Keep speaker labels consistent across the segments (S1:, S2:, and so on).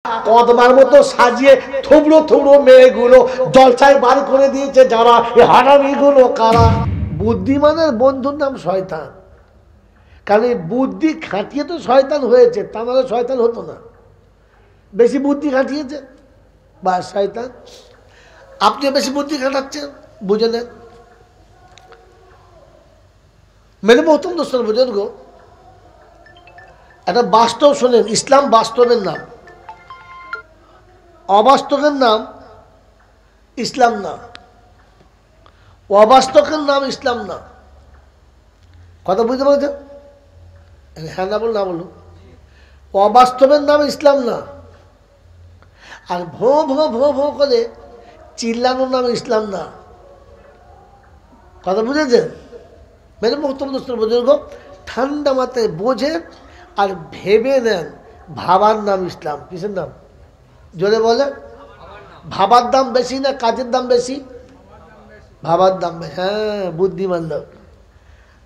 S1: কদমার মতো সাজিয়ে থুবড়ো থুবড়ো মেয়েগুলো জলসায় বার করে দিয়েছে যারা, এই হারামিগুলো কারা? বুদ্ধিমানের বন্ধুর নাম শয়তান। কারণ এই বুদ্ধি খাটিয়ে তো শয়তান হয়েছে, তা নাহলে শয়তান হতো না। বেশি বুদ্ধি খাটিয়েছে বা শয়তান। আপনিও বেশি বুদ্ধি খাটাচ্ছেন, বুঝে নেন। মেরে মহতম দোস্তর বুজুর্গ, একটা বাস্তব শোনেন। ইসলাম বাস্তবের নাম, অবাস্তবের নাম ইসলাম না, অবাস্তবের নাম ইসলাম না। কথা বুঝতে পারছেন? হ্যাঁ না বলুন, না বলুন। অবাস্তবের নাম ইসলাম না, আর ভো ভো ভো ভো করে চিল্লানোর নাম ইসলাম না। কথা বুঝেছেন? মেরে মোহতম দোস্তর বুজুর্গ, ঠান্ডা মাথায় বোঝেন আর ভেবে নেন। ভাবার নাম ইসলাম। কিসের নাম? জোরে বলে। ভাবার দাম বেশি না কাজের দাম বেশি? ভাবার দাম বেশি। হ্যাঁ, বুদ্ধিমান লোক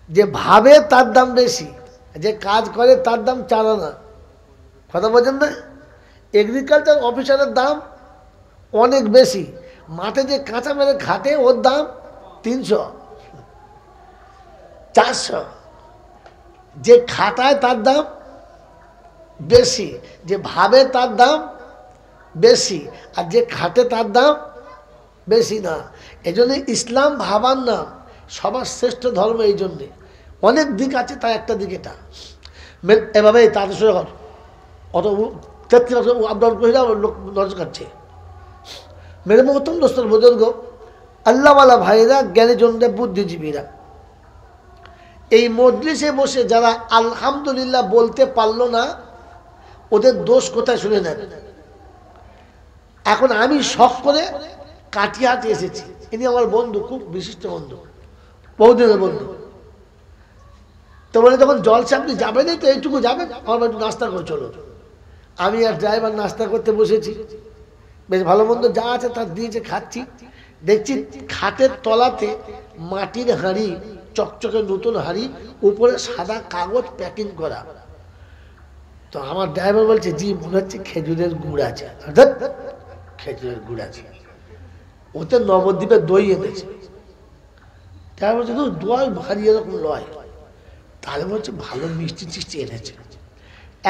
S1: যে ভাবে তার দাম বেশি, যে কাজ করে তার দাম 4 আনা। কথা বোঝেন না? এগ্রিকালচার অফিসারের দাম অনেক বেশি, মাঠে যে কাঁচা মেরে খাটে ওর দাম 300 400। যে খাটায় তার দাম বেশি, যে ভাবে তার দাম বেশি, আর যে খাটে তার দাম বেশি না। এই জন্য ইসলাম ভাবার নাম, সবার শ্রেষ্ঠ ধর্ম। এই জন্যে অনেক দিক আছে, তার একটা দিক এটা। এভাবে তাদের সঙ্গে অত 33 বছর আবদার কহিরা লোক নজর কাটছে। মেরে মহতম দোস্তর বুজুর্গ, আল্লাহওয়ালা ভাইরা, জ্ঞানী জনরা, বুদ্ধিজীবীরা, এই মজলিসে বসে যারা আলহামদুলিল্লাহ বলতে পারলো না, ওদের দোষ কোথায় শুনে নেন। এখন আমি শখ করে কাটিয়াতে এসেছি। ইনি আমার বন্ধু, খুব বিশিষ্ট বন্ধু, বহুদিনের বন্ধু। তো বলে যখন জলসা আপনি যাবেন, তো এইটুকু যাবেন, আমার একটু নাস্তা করে চলো। আমি আর ড্রাইভার নাস্তা করতে বসেছি। বেশ ভালো মন্দ যা আছে তার দিয়েছে, খাচ্ছি। দেখছি খাটের তলাতে মাটির হাঁড়ি, চকচকে নতুন হাঁড়ি, উপরে সাদা কাগজ প্যাকিং করা। তো আমার ড্রাইভার বলছে, জি মনে হচ্ছে খেজুরের গুড় আছে। খেজুরের গুড় আছে, ওতে নবদ্বীপের দই এনেছে। ড্রাইভার বলছে দই ভারী এরকম লয়। তাহলে বলছে ভালো মিষ্টি টিষ্টি এনেছে।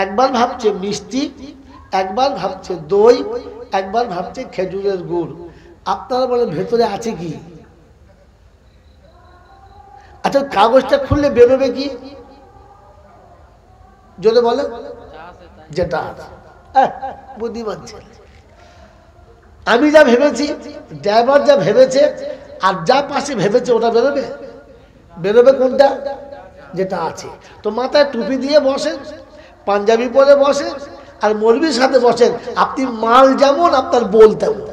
S1: একবার ভাবছে মিষ্টি, একবার ভাবছে দই, একবার ভাবছে খেজুরের গুড়। আপনারা বলেন ভেতরে আছে কি? আচ্ছা, কাগজটা খুললে বেরোবে কি? যদি বলে যেটা আছে। বুদ্ধিমান ছেলে। আমি যা ভেবেছি, ড্রাইভার যা ভেবেছে, আর যা পাশে ভেবেছে, ওটা বেরোবে? বেরোবে কোনটা? যেটা আছে। তো মাথায় টুপি দিয়ে বসেন, পাঞ্জাবি পরে বসেন, আর মৌলবীর সাথে বসেন। আপনি মাল যেমন, আপনার বল তেমন।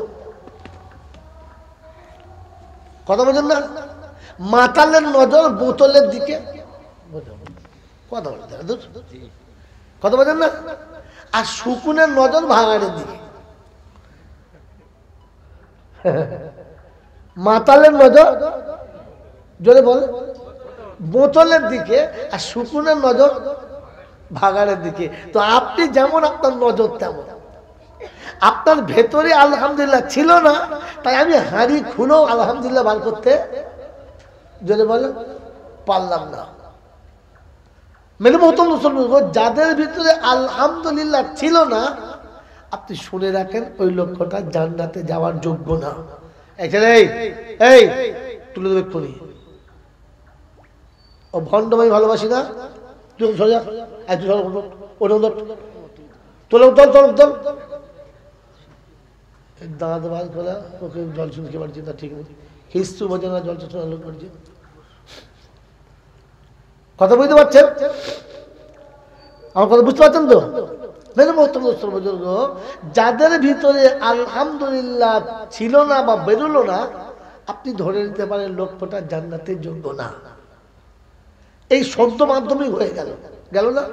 S1: কথা বলেন না? মাতালের নজর বোতলের দিকে। কথা বলেন, কথা বলেন না? আর শুকুনের নজর ভাঙাড়ের দিকে। মাতালের নজর জোরে বলে বোতলের দিকে, আর শুকুনের নজর ভাগাড়ের দিকে। তো আপনি যেমন, আপনার নজর তেমন। আপনার ভেতরে আলহামদুলিল্লাহ ছিল না, তাই আমি হাঁড়ি খুলেও আলহামদুলিল্লাহ বার করতে জোরে বলে পারলাম না। মেরে মহতম মুসলমান, যাদের ভিতরে আলহামদুলিল্লাহ ছিল না, আপনি শুনে রাখেন, ওই লোকটা জান্নাতে যাওয়ার যোগ্য না। এই তুলে দেবে এক্ষুনি। ও ভণ্ড আমি ভালোবাসি না, তুই সোজা দাঁত বাজ করা, ওকে জল শুনতে পারছি না, ঠিক নেই। হিস্তু বোঝে না, জল শোনা লোক পারছে। কথা বুঝতে পারছেন? আমার কথা বুঝতে পারছেন তো? যাদের ভিতরে আলহামদুলিল্লাহ ছিল না বা বেরোলো না, আপনি ধরে নিতে পারেন লোকটা জান্নাতের যোগ্য না। এই শব্দ মাধ্যমে হয়ে গেল না?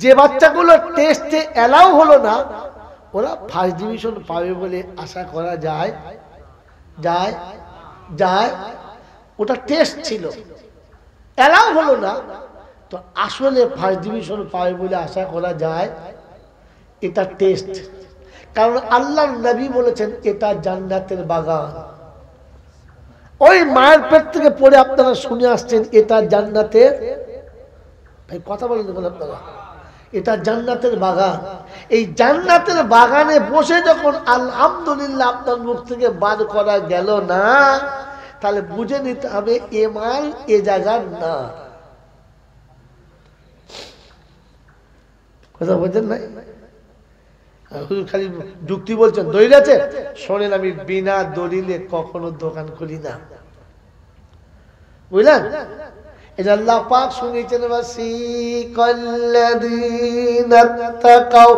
S1: যে বাচ্চাগুলো টেস্টে এলাও হলো না, ওরা ফার্স্ট ডিভিশন পাবে বলে আশা করা যায়। ওটা টেস্ট ছিল, এলাও হলো না, তো আসলে ফার্স্ট ডিভিশন পাবে বলে আশা করা যায়। এটা টেস্ট, কারণ আল্লাহর নবী বলেছেন এটা জান্নাতের বাগান। ওই মায়ের পেট থেকে পড়ে আপনারা শুনে আসছেন এটা জান্নাতের, ভাই কথা বলেন আপনারা, এটা জান্নাতের বাগান। এই জান্নাতের বাগানে বসে যখন আলহামদুলিল্লাহ আপনার মুখ থেকে বার করা গেল না, তাহলে বুঝে নিতে হবে এ মাল এ জায়গার না। কথা বলছেন না, খালি যুক্তি বলছেন, দলিল আছে শোনেন, আমি বিনা দলিলে কখনো দোকান খুলি না, বুঝলেন? এটা আল্লাহ পাক শুনিয়েছেন, ওয়াসিকাল্লাযীনা তাকাউ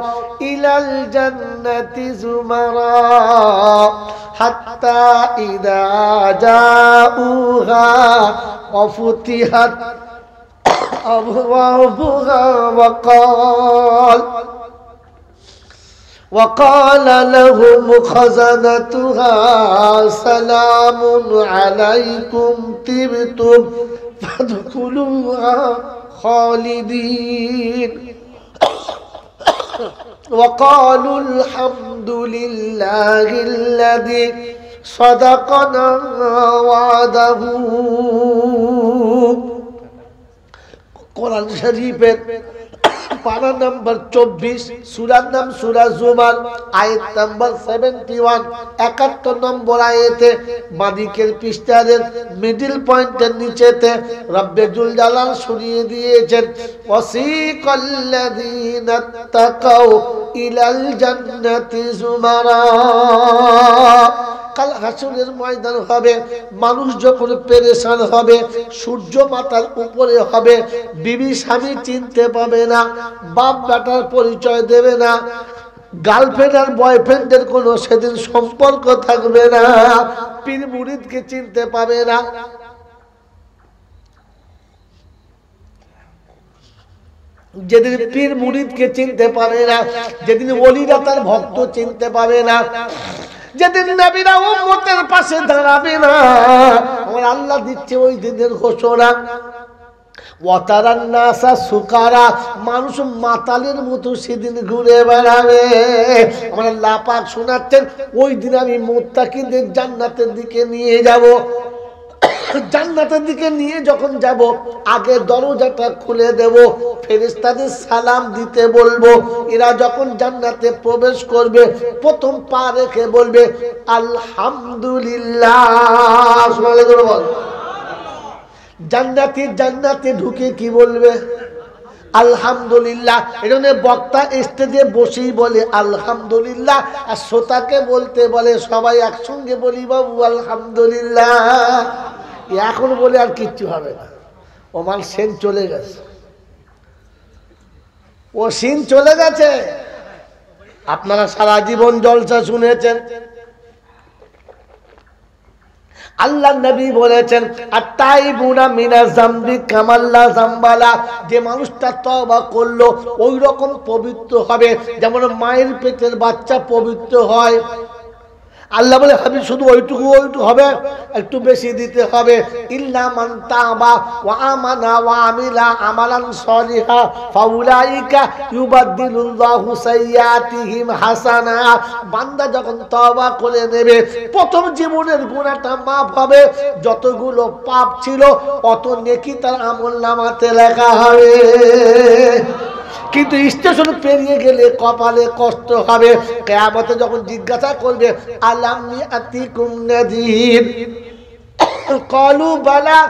S1: ইলাল জান্নাতি যুমারা হাত্তা ইযা জাউহা ওয়া ফুতিহাত আবওয়াবুহা وقال لهم خزنتها سلام عليكم طبتم فادخلوها خالدين وقالوا الحمد لله الذي صدقنا وعده। কোরআন শরীফের পারা নাম্বার 24, সূরার নাম সূরা জুমার, আয়াত নাম্বার 71, 71 নম্বর আয়াতে বাদিকের পৃষ্ঠার মিডল পয়েন্টের নিচেতে রব্বে জুল জালাল শুনিয়ে দিয়েছেন, ওয়াসিকাল্লাযীনা তাকাউ ইলাল জান্নাতি যুমারা। কাল হাসরের ময়দান হবে, মানুষ যখন পেরেশান হবে, সূর্য মাথার উপরে হবে, বিবি স্বামী চিনতে পাবে না, বাপ বেটার পরিচয় দেবে না, গার্লফ্রেন্ড আর বয়ফ্রেন্ডের কোনো সেদিন সম্পর্ক থাকবে না, পীর মুরিদকে চিনতে পাবে না। যেদিন পীর মুরিদকে চিনতে পারে না, যেদিন ওলিরা তার ভক্ত চিনতে পাবে না, যেদিন নবীরা উম্মতের পাশে দাঁড়াবে না, আমার আল্লাহ দিচ্ছে ওই দিনের ঘোষণা, ওয়াতারান নাসা সুকারা, মানুষ মাতালের মতো সেদিন ঘুরে বেড়াবে। আমার আল্লাহ পাক শোনাচ্ছেন, ওই দিন আমি মুত্তাকিদের জান্নাতের দিকে নিয়ে যাব। জান্নাতের দিকে নিয়ে যখন যাব, আগে দরজাটা খুলে দেব, ফেরেশতাদের সালাম দিতে বলবো। এরা যখন জান্নাতে প্রবেশ করবে, প্রথম পা রেখে বলবে আলহামদুলিল্লাহ। জান্নাতে ঢুকে কি বলবে? আলহামদুলিল্লাহ। এজন্য বক্তা স্টেজে বসেই বলে আলহামদুলিল্লাহ, আর শ্রোতাকে বলতে বলে সবাই একসঙ্গে বলি বাবু আলহামদুলিল্লাহ। এখন বলে আর কিচ্ছু হবে না, ওমার সেন চলে গেছে, ও সিন চলে গেছে। আপনারা সারা জীবন জলসা শুনেছেন, আল্লাহ নবী বলেছেন আত-তাইবুনা মিনাজ যামবি কামাল্লা যামবালা, যে মানুষটা তওবা করলো ওই রকম পবিত্র হবে যেমন মায়ের পেটের বাচ্চা পবিত্র হয়। আল্লাহ বলে হাবিব শুধু ওইটুকু হবে, একটু বেশি দিতে হবে। ইল্লা মান তাবা ওয়া আমানা ওয়া আমিলা আমালান সলিহা ফাউলাইকা ইউবাদদিলুল্লাহু সাইয়্যাতিহিম হাসানা। বান্দা যখন তওবা করে নেবে, প্রথম জীবনের গুনাহটা মাফ হবে, যতগুলো পাপ ছিল অত নেকি তার আমলনামাতে লেখা হবে। কিন্তু স্টেশন পেরিয়ে গেলে কপালে কষ্ট হবে। কিয়ামতে যখন জিজ্ঞাসা করবে আলাম ইয়াতিকুম নাযীর, قالوا بلى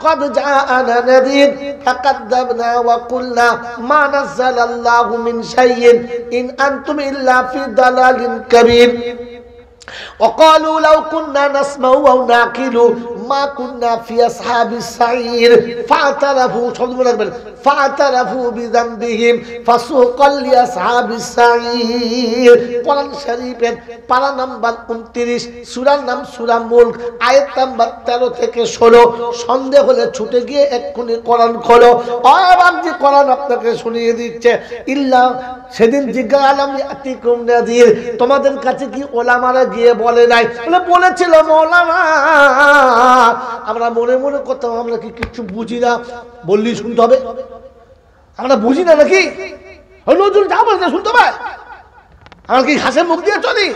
S1: قد جاءنا نذير فكذبنا وقلنا ما نزل الله من شيء إن أنتم إلا في ضلال كبير وقالوا لو كنا نسمع أو نعقل ما كنا في أصحاب السعير فاعترفوا بذنبهم فسوقا لأصحاب السعير। কোরআন শরীফের পারা নাম্বার 29, সূরার নাম সূরা মুলক, আয়াত নাম্বার 13 থেকে 16। সন্দেহ হলে ছুটে গিয়ে এক্ষুনি কোরআন খোলো। আবার যে কোরআন আপনাকে শুনিয়ে দিচ্ছে, ইল্লা সেদিন জিজ্ঞাসা আলাম ইয়াতিকুম নাযীর, তোমাদের কাছে কি ওলামারা গিয়ে বলে নাই? বলেছিল মৌলানা, আমরা মনে মনে করতাম আমরা কি কিছু বুঝি না, বললেই শুনতে হবে, আমরা বুঝি না নাকি? নজরুল যা বলছে শুনতে হবে, আমার কি ঘাসে মুখ দিয়ে চলি?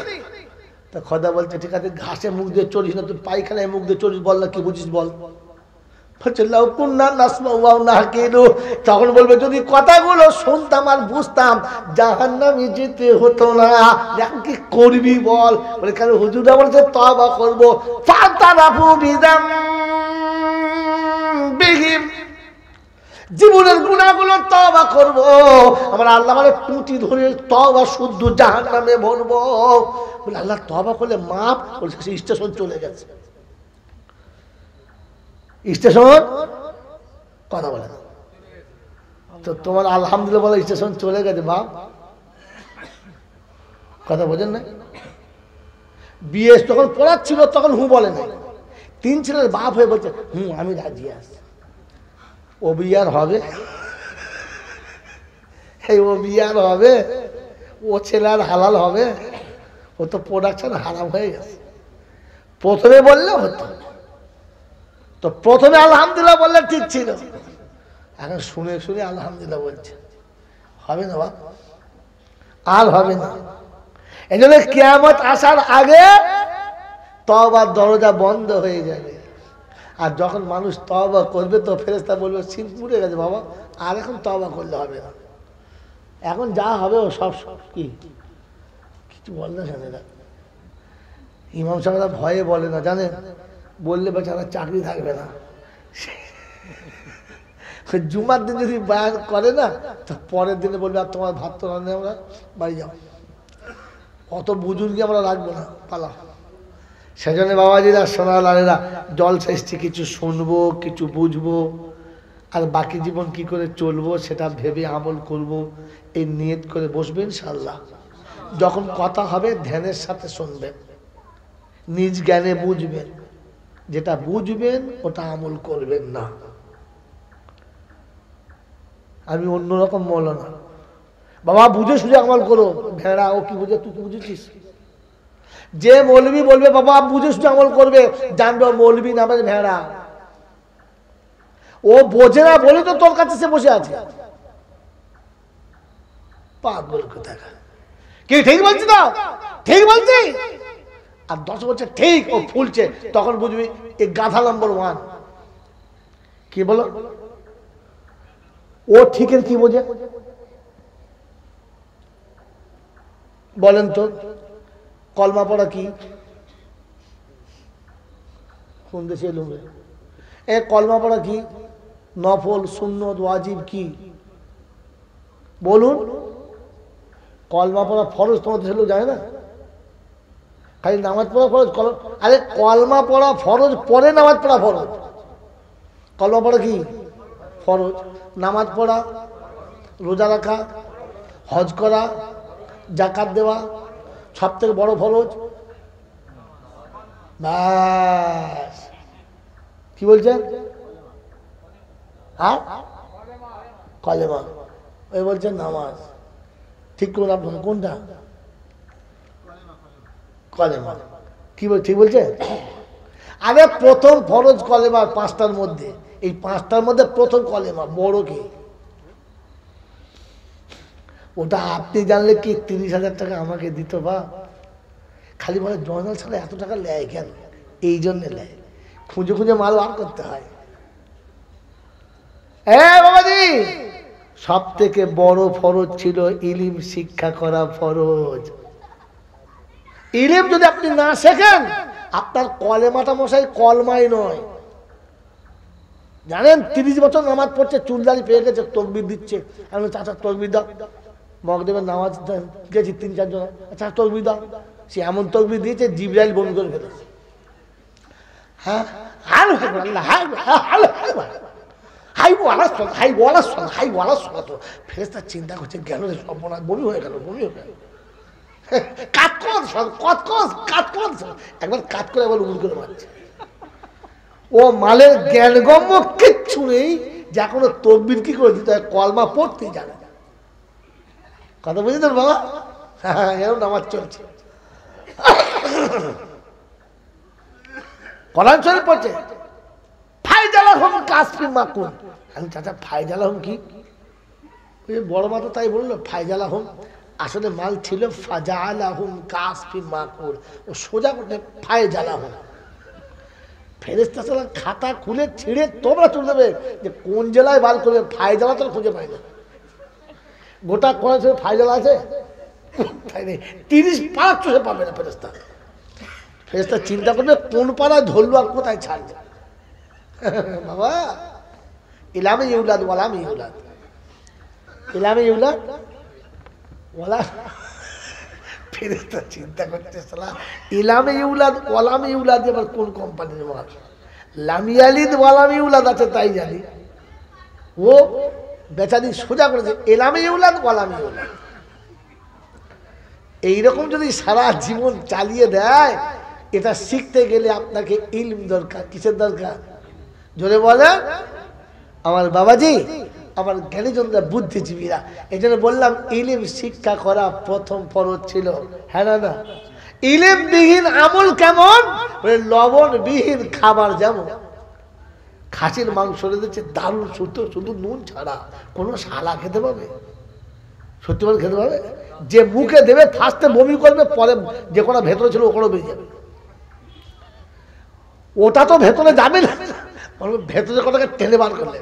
S1: তা খোদা বলছে ঠিক আছে ঘাসে মুখ দিয়ে চলিস না, তুই পায়খানায় মুখ দিয়ে চলিস, বল না কি বুঝিস বল। তখন বলবে যদি কথাগুলো শুনতাম আর বুঝতাম জাহান্নামে যেতে হতো না। এখন কি করবি বল? বলে কেন হুজুরা বলছে তওবা করবো। জীবনের গুনাহগুলো তওবা করব, আমার আল্লাহ মানে টুটি ধরে তওবা শুদ্ধ জাহান্নামে ভরবো। বলে আল্লাহ তওবা করলে মাপ, বলছে স্টেশন চলে গেছে। স্টেশন কথা বলে না তো তোমার আলহামদুলিল্লাহ বলে স্টেশন চলে গেছে বাপ, কথা বোঝেন না? বিয়ে যখন পড়াচ্ছিল তখন হু বলে না, 3 ছেলের বাপ হয়ে বলছে আমি রাজি আছি। ও বিয়ার হবে, ও বিয়ার হবে, ও ছেলে আর হালাল হবে? ও তো প্রোডাকশন হারাম হয়ে গেছে। প্রথমে বললে হতো, তো প্রথমে আলহামদুলিল্লাহ বললে ঠিক ছিল, এখন শুনে শুনে আলহামদুলিল্লাহ বলছে হবে না বাপ, আর হবে না। এই জন্য কিয়ামত আসার আগে তওবার দরজা বন্ধ হয়ে যাবে। আর যখন মানুষ তওবা করবে তো ফেরেশতা বলবে সিন পুড়ে গেছে বাবা, আর এখন তওবা করলে হবে না, এখন যা হবে ও সব কি কিছু বল না জানে। ইমাম সাহেবরা ভয়ে বলে না জানেন, বললে বেচারা চাকরি থাকবে না। জুমার দিন যদি বয়ান করে না তো পরের দিনে বলবে আর তোমার ভাত তো রান্না, আমরা বাড়ি যাও, অত বুজুর্গি আমরা রাখবো না, পালা। সেজন্য বাবাজিরা সোনালালেরা জলসা এসছে কিছু শুনবো কিছু বুঝবো, আর বাকি জীবন কি করে চলবো সেটা ভেবে আমল করব, এই নিয়ত করে বসবেন ইনশাআল্লাহ। যখন কথা হবে ধ্যানের সাথে শুনবেন, নিজ জ্ঞানে বুঝবেন, যেটা বুঝবেন ওটা আমল করবেন না। আমি অন্যরকম মৌলানা, বাবা বুঝে সুঝে আমল করো। ভেড়া ও কি বুঝে, তুই কি বুঝেছিস? যে মৌলবী বলবে বাবা বুঝে সুঝে আমল করবে, জানবে মৌলবী নামে ভেড়া। ও বোঝে না বলে তো তোর কাছে সে বসে আছে। পাগল কোথাকার, কি ঠিক বলছি না? ঠিক বলছি। আর 10 বছর ঠিক ও ফুলছে, তখন বুঝবি এই গাধা নম্বর 1। কি বলো? ও ঠিকের কি বোঝে বলেন তো? কলমা পড়া কি? কোন দেশে এলুম রে? এ কলমা পড়া কি? নফল সুন্নত ওয়াজিব কি বলুন? কলমা পড়া ফরজ তোমাদের ছেলে যায় না? খালি নামাজ পড়া ফরজ? আরে কলমা পড়া ফরজ, পরে নামাজ পড়া ফরজ। কলমা পড়া কি ফরজ, নামাজ পড়া, রোজা রাখা, হজ করা, যাকাত দেওয়া সব থেকে বড় ফরজ। ব্যাস। কি বলছেন? হ্যাঁ কলেমা, ওই বলছেন নামাজ। ঠিক করুন আপনার কোনটা? কলেমা। কি বল ঠিক বলছে? আরে প্রথম ফরজ কলেমা 5টার মধ্যে, এই 5টার মধ্যে প্রথম কলেমা বড় কি? ওটা আপনি জানলে কি 30,000 টাকা আমাকে দিত বা? খালি বলে জয়নাল ছাড়া এত টাকা নেয় কেন? এই জন্য নেয়, খুঁজে খুঁজে মাল বার করতে হয়। বাবাজি সব থেকে বড় ফরজ ছিল ইলম শিক্ষা করা ফরজ। ইলম যদি আপনি না শেখেন আপনার কলেমাটা মশাই কলমাই নয়। জানেন 30 বছর নামাজ পড়ছে, চুলদারি পেয়ে গেছে, তকবির দিচ্ছে। আমি চাচা তকবির দাও, মগদেবের নামাজ গেছি 3-4 জন, আচ্ছা তকবির দাও। সে এমন তকবির দিয়েছে জিবরাইল বমি করে ফেলেছে। হ্যাঁ ফেরেশতা চিন্তা করছে গেল রে সর্বনাশ, বমি হয়ে গেল, বমি হয়ে গেল। একবার কাজ করে আবার উড় করে মারছে। ও মালের জ্ঞানগম্য কিচ্ছু নেই, যা কোনো তকবির কি করে দিতে হয়, কলমা পড়তেই জানে। কথা বুঝি তোর বাবা? হ্যাঁ এরকম নামাজ চলছে। কোরআন শরীফ পড়ছে ফাইজালাহুম কাসফি মাকুন। আমি চাচা ফাইজালাহুম কি? বড় মা তো তাই বললো, ফাইজালাহুম আসলে মাল ছিল ফাজালাহুম কাসফিন মাকুল, ও সোজা করতে ফায়জালাহুম। ফেরেশতা সালাম খাতা খুলে ছিঁড়ে তোমরা তুলে দেবে যে কোন জেলায় বার করবে, ফায়জালা তো খুঁজে পায় না। গোটা কোন ফায়জালা আছে 30 পাড়া চোখে পাবে না ফেরেশতা। ফেরেশতা চিন্তা করবে কোন পাড়ায় ধরলো আর কোথায় ছাড়বে। বাবা ইলামে ইউলাদ ওয়ালামে ইউলাদ, ইলামে ইউলাদ ওয়ালা। ফেরেশতা চিন্তা করতে সালা ইলামে ইউলাদ ওয়ালামে ইউলাদ এবার কোন কোম্পানির মাল? লামি ইয়ালিদ ওয়ালামে ইউলাদ আছে তাই জানি, ও বেচারি সোজা করেছে ইলামে ইউলাদ ওয়ালামে ইউলাদ। এইরকম যদি সারা জীবন চালিয়ে দেয়, এটা শিখতে গেলে আপনাকে ইলম দরকার। কিসের দরকার? জোরে বলেন। আমার বাবাজি, আমার জ্ঞানীজনরা, বুদ্ধিজীবীরা, এই জন্য বললাম ইলম শিক্ষা করা প্রথম ফরজ ছিল। হ্যাঁ না না? ইলম বিহীন আমল কেমন? লবণ বিহীন খাবার যেমন। খাসির মাংস দিচ্ছে দারুণ সুতো, শুধু নুন ছাড়া, কোনো শালা খেতে পাবে? সত্যি বলে খেতে পাবে? যে মুখে দেবে ফার্স্টে বমি করবে, পরে যে কোনো ভেতরে ছিল ওখানে বেরিয়ে যাবে। ওটা তো ভেতরে যাবে না, ভেতরে কোথাকে টেনে বার করলে।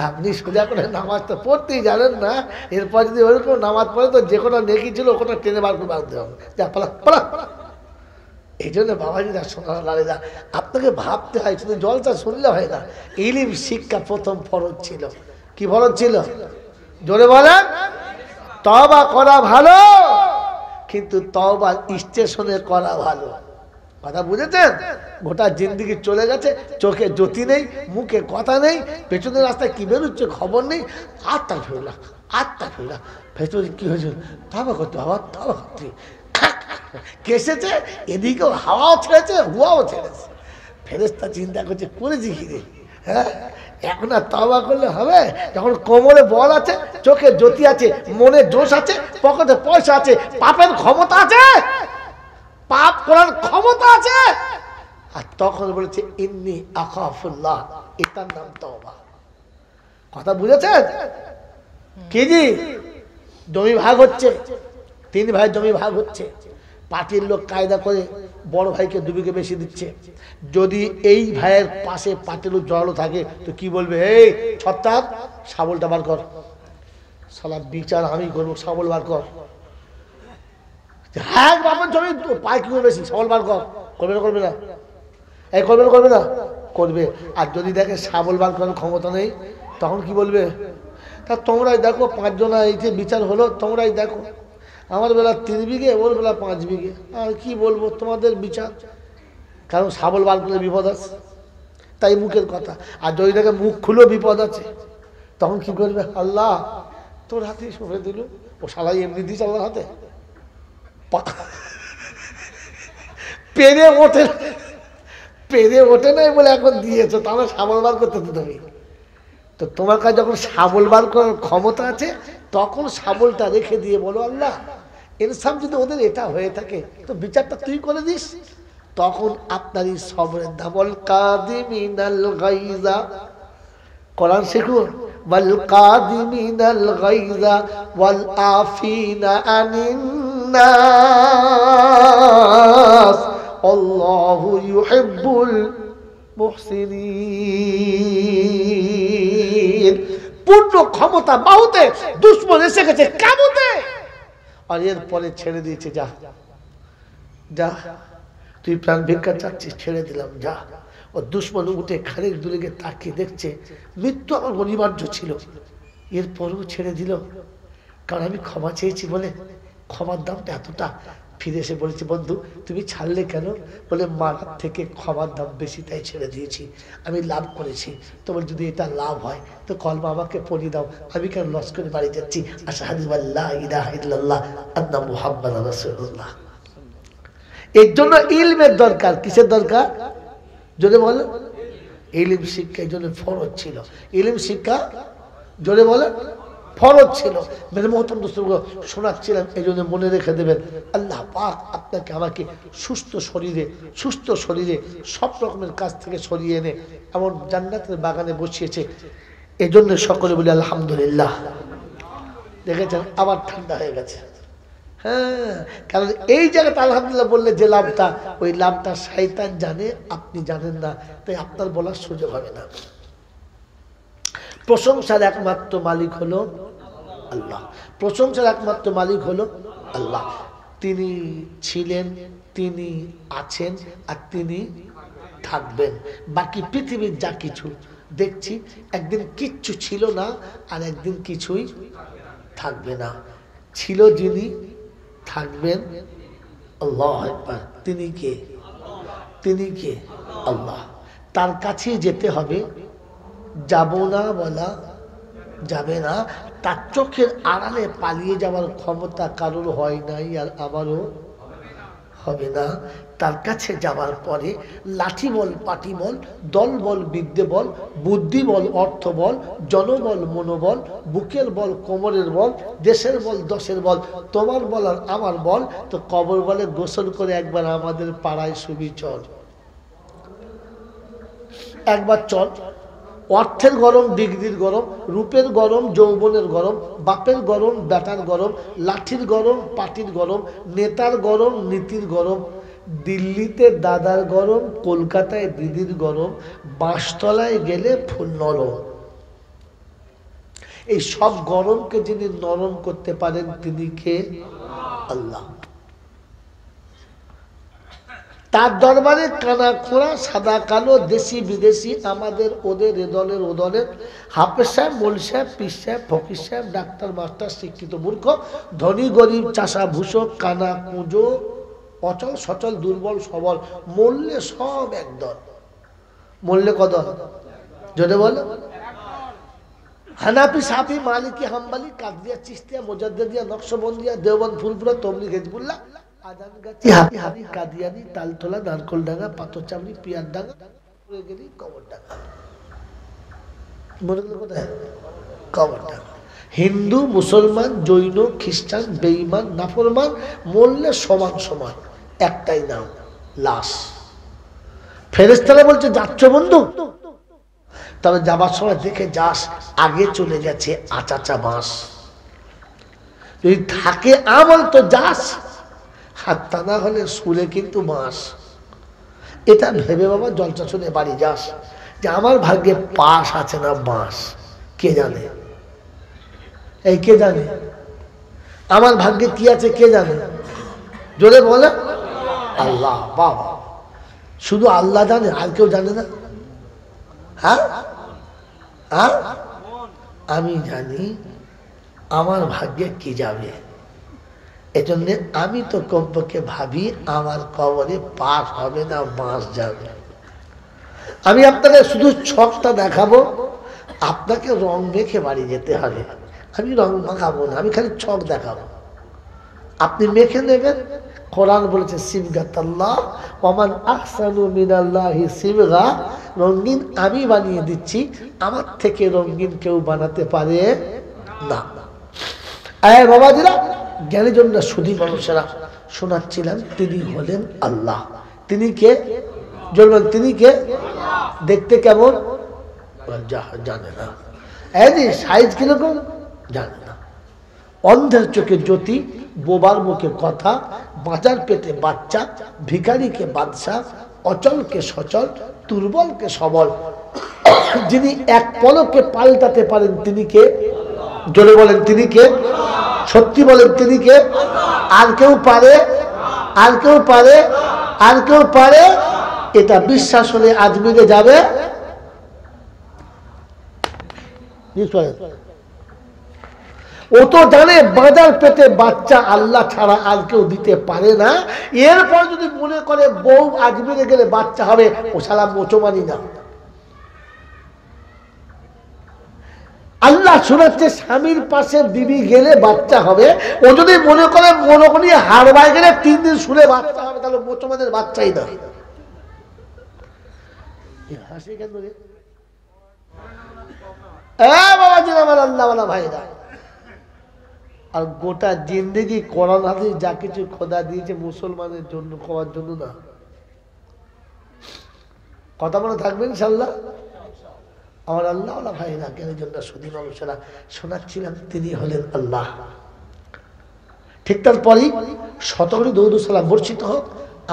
S1: আপনি সোজা করে নামাজ তো পড়তেই জানেন না, এরপর যদি ওরকম নামাজ পড়ে তো যে কোনো নেকি ছিল ওটা টেনে বার করে বাঁধতে হবে। যা পালা পালা। এই জন্য বাবাজিরা সোনার লালেরা, আপনাকে ভাবতে হয়, শুধু জলটা শুনলে হয় না। ইলম শিক্ষা প্রথম ফরজ ছিল। কি ফরজ ছিল? জোরে বলেন। তওবা করা ভালো, কিন্তু তওবা স্টেশনে করা ভালো। কথা বুঝেছেন? গোটা জিন্দিগি চলে গেছে, চোখে জ্যোতি নেই, মুখে কথা নেই, পেছনের রাস্তায় কি বেরোচ্ছে খবর নেই, আত্মা ফেরলা, আত্মা ফেরলা। ভেতরে কি হয়েছে? তওবা করতে, আবার তওবা করতে। কেসেছে, এদিকেও হাওয়াও ছেড়েছে, হুয়াও ছেড়েছে। ফেরেশতা চিন্তা করছে করেছি কি রে? হ্যাঁ, এখন আর তওবা করলে হবে? যখন কোমরে বল আছে, চোখে জ্যোতি আছে, মনে জোশ আছে, পকেটে পয়সা আছে, পাপের ক্ষমতা আছে, পাপ করার ক্ষমতা আছে। আর তখন বলেছে ইন্নী আখাফুল্লাহ, এটার নাম তওবা। কথা বুঝেছেন? কি জি? জমি ভাগ হচ্ছে, 3 ভাই জমি ভাগ হচ্ছে। পার্টির লোক কায়দা করে বড় ভাইকে 2 বিঘে বেশি দিচ্ছে। যদি এই ভাইয়ের পাশে পার্টির লোক জড়ালো থাকে তো কি বলবে? এই ছত্তার, শাবলটা বার কর, শালা বিচার আমি করবো, শাবল বার কর। হ্যাঁ বাবার জমি পায় কি বেশি, শাবল বার কর। করবে না? করবে না? এই করবে না? করবে না? করবে। আর যদি দেখে শাবল বার করার ক্ষমতা নেই, তখন কি বলবে? তা তোমরাই দেখো, 5 জনা এই যে বিচার হলো, তোমরাই দেখো, আমার বেলা 3 বিঘে, ওর বেলা 5 বিঘে, আর কি বলবো, তোমাদের বিচার। কারণ শাবল বার করলে বিপদ আছে, তাই মুখের কথা। আর যদি দেখে মুখ খুলেও বিপদ আছে, তখন কি করবে? আল্লাহ তোর হাতেই সঁপে দিল। ও শালাই এমনি দিস আল্লাহর হাতে, পেরে ওঠে, পেরে ওঠে নাই বলে এখন দিয়েছো, তাহলে শাবল বার করতে তো তুমি। তো তোমার কাছে যখন শাবল বার করার ক্ষমতা আছে, তখন শাবলটা রেখে দিয়ে বলো আল্লাহ ইনসাফ যদি ওদের এটা হয়ে থাকে তো বিচারটা তুই করে দিস। তখন আপনারই সবরের দাবল কাদিমিনাল গাইজা, কোরআন শিখুন, ওয়াল কাদিমিনাল গাইজা ওয়াল আফিনা আনিন নাস আল্লাহু ইউহিব্বুল মুহসিনিন। পূর্ণ ক্ষমতা বাহুতে দুশমন এসে গেছে কাবুতে, আর এরপরে ছেড়ে দিয়েছে, যা যা তুই প্রাণ ভিক্ষা চাচ্ছিস, ছেড়ে দিলাম, যা। ও দুশমন উঠে খানিক দূরে গিয়ে তাকিয়ে দেখছে মৃত্যু আমার অনিবার্য ছিল, এরপরেও ছেড়ে দিল। কারণ আমি ক্ষমা চেয়েছি বলে, ক্ষমার দামটা এতটা। ফিরে এসে বলেছে বন্ধু তুমি ছাড়লে কেন? বলে মারার থেকে ক্ষমার দাম বেশি, তাই ছেড়ে দিয়েছি। আমি লাভ করেছি, তোমার যদি এটা লাভ হয় তো কলমা আমাকে পড়িয়ে দাও, আমি কেন লস করে বাড়ি যাচ্ছি। আশহাদু আল্লা ইলাহা ইল্লাল্লাহ আন্না মুহাম্মাদুর রাসূলুল্লাহ। এর জন্য ইলমের দরকার। কিসের দরকার? জোরে বলে। ইলম শিক্ষা এই জন্য ফরজ ছিল। ইলম শিক্ষা জোরে বলে ফরজ ছিল। মেরে মোহতরম দোস্তগুলো শোনাচ্ছিলাম, এই জন্য মনে রেখে দেবেন। আল্লাহ পাক আপনাকে আমাকে সুস্থ শরীরে সব রকমের কাজ থেকে সরিয়ে এনে এমন জান্নাতের বাগানে বসিয়েছে। এই জন্য সকলে বলি আলহামদুলিল্লাহ। দেখেছেন আবার ঠান্ডা হয়ে গেছে। হ্যাঁ, কারণ এই জায়গাটা আলহামদুলিল্লাহ বললে যে লাভটা, ওই লাভটা শয়তান জানে, আপনি জানেন না, তাই আপনার বলার সুযোগ হবে না। প্রশংসার একমাত্র মালিক হলো আল্লাহ। প্রশংসার একমাত্র মালিক হলো আল্লাহ। তিনি ছিলেন, তিনি আছেন, আর তিনি থাকবেন। বাকি পৃথিবীর যা কিছু দেখছি, একদিন কিচ্ছু ছিল না, আর একদিন কিছুই থাকবে না। ছিল যিনি, থাকবেন আল্লাহ আকবার। তিনি কে? তিনি কে? আল্লাহ। তার কাছে যেতে হবে, যাব না বলা যাবে না। তার চোখের আড়ালে পালিয়ে যাওয়ার ক্ষমতা কারোর হয় নাই, আর আমারও হবে না। তার কাছে যাওয়ার পরে লাঠি বল, পাটি বল, দল বল, বিদ্যে বল, বুদ্ধি বল, অর্থ বল, জনবল, মনোবল, বুকের বল, কোমরের বল, দেশের বল, দশের বল, তোমার বল আর আমার বল, তো কবর বলে গোসল করে একবার আমাদের পাড়ায় শুবি চল। একবার চল। অর্থের গরম, ডিগ্রির গরম, রূপের গরম, যৌবনের গরম, বাপের গরম, বেটার গরম, লাঠির গরম, পাটির গরম, নেতার গরম, নীতির গরম, দিল্লিতে দাদার গরম, কলকাতায় দিদির গরম, বাঁশতলায় গেলে ফুল নরম। এই সব গরমকে যিনি নরম করতে পারেন তিনি কে? আল্লাহ। তার দরবারে কানা খোঁড়া, সাদা কালো, দেশি বিদেশি, আমাদের ওদের, এদলের ওদলের, হাফেজ সাহেব, মোল সাহেব, পীর সাহেব, ফকির সাহেব, ডাক্তার, মাস্টার, শিক্ষিত মূর্খ, ধনী গরিব, চাষা ভূষক, কানা কুঁজো, অচল সচল, দুর্বল সবল, মরলে সব একদল। মরলে কদল? জোরে বলো। হানাফি, সাফি, মালিকি, হাম্বলি, কাদরিয়া, চিশতিয়া, মুজাদ্দিদিয়া, নকশবন্দিয়া, দেওবন্দ, ফুলপুরা, তবলিগ, হিজবুল্লাহ, আজানগাছি, হাবি, কাদিয়ানি, তালতলা, নারকলডাঙ্গা, পাথরচামড়ি, পিয়ারডাঙ্গা, কবরডাঙ্গা। মনে করলে কোথায়? কবরডাঙ্গা। হিন্দু, মুসলমান, জৈন, খ্রিস্টান, বেঈমান, নাফরমান, মরলে সমান সমান, একটাই নাম, লাশ। ফেরেশতারা বলছে যাচ্ছ বন্ধু, তবে যাবার সময় দেখে যাস আগে চলে গেছে আচাচা বাঁশ। যদি থাকে আমল তো যাস, হাত তা না হলে শুলে কিন্তু বাঁশ। এটা ভেবে বাবা জলসা শুনে বাড়ি যাস যে আমার ভাগ্যে পাশ আছে না বাঁশ। কে জানে? এই কে জানে আমার ভাগ্যে কি আছে? কে জানে? জোরে বলে আল্লাহ। বাবা, শুধু আল্লাহ জানে, আর কেউ জানে না? হ্যাঁ, আমি জানি আমার ভাগ্যে কি যাবে। এজন্য আমি তো কমপক্ষে ভাবি আমার কবরে পাশ হবে না বাঁশ যাবে। আমি আপনাকে শুধু ছকটা দেখাবো, আপনাকে রং মেখে বাড়ি যেতে হবে। আমি রং মাখাবো না, আমি খালি ছক দেখাবো, আপনি মেখে নেবেন। কোরআন বলেছে সিবগাতাল্লাহ ওয়ামান আহসানু মিনাল্লাহি সিবগা, রঙিন আমি বানিয়ে দিচ্ছি, আমার থেকে রঙিন কেউ বানাতে পারে না। আয় বাবাজিরা, জ্ঞানী জনরা, সুধী মানুষেরা, শোনাচ্ছিলাম তিনি হলেন আল্লাহ। তিনি কে? বলবেন তিনি কে? দেখতে কেমন? জানে না। এই সাইজ কিরকম? জানে না। অন্ধের চোখে জ্যোতি, বোবার মুখে কথা, বাঁচার পেটে বাচ্চা, ভিখারিকে বাদশাহ, অচলকে সচল, দুর্বলকে সবল, যিনি এক পলকে পাল্টাতে পারেন তিনি কে? জোরে বলেন তিনি কে? সত্যি বলেন তিনি কে? আর কেউ পারে? আর কেউ পারে? আর কেউ পারে? এটা বিশ্বাস হলে আজমিরে যাবে। ও তো জানে বাঁচার পেটে বাচ্চা আল্লাহ ছাড়া আর কেউ দিতে পারে না। এরপর যদি মনে করে বউ আজমিরে গেলে বাচ্চা হবে, ও সালা মোচমানি না। আল্লাহ শোনাচ্ছে স্বামীর পাশে বিবি গেলে বাচ্চা হবে, ও যদি মনে করে মনোকনি হারবায় গেলে 3 দিন শুনে বাচ্চা হবে, তাহলে মোচমানের বাচ্চাই না। হাসি কেন রে? বাবাজি আমার আল্লাহওয়ালা ভাইরা, আর গোটা জিন্দেগি কোরআন হাদিস যা কিছু খোদা দিয়েছে মুসলমানের জন্য, খাওয়ার জন্য না। কথা মনে থাকবে ইনশাআল্লাহ? আমার আল্লাহ ভাইরা জ্ঞানীজন সুদী মানুষেরা শোনাচ্ছিলাম, তিনি হলেন আল্লাহ। ঠিক তারপরেই শতকরি দরুদ ও সালাম বর্ষিত হোক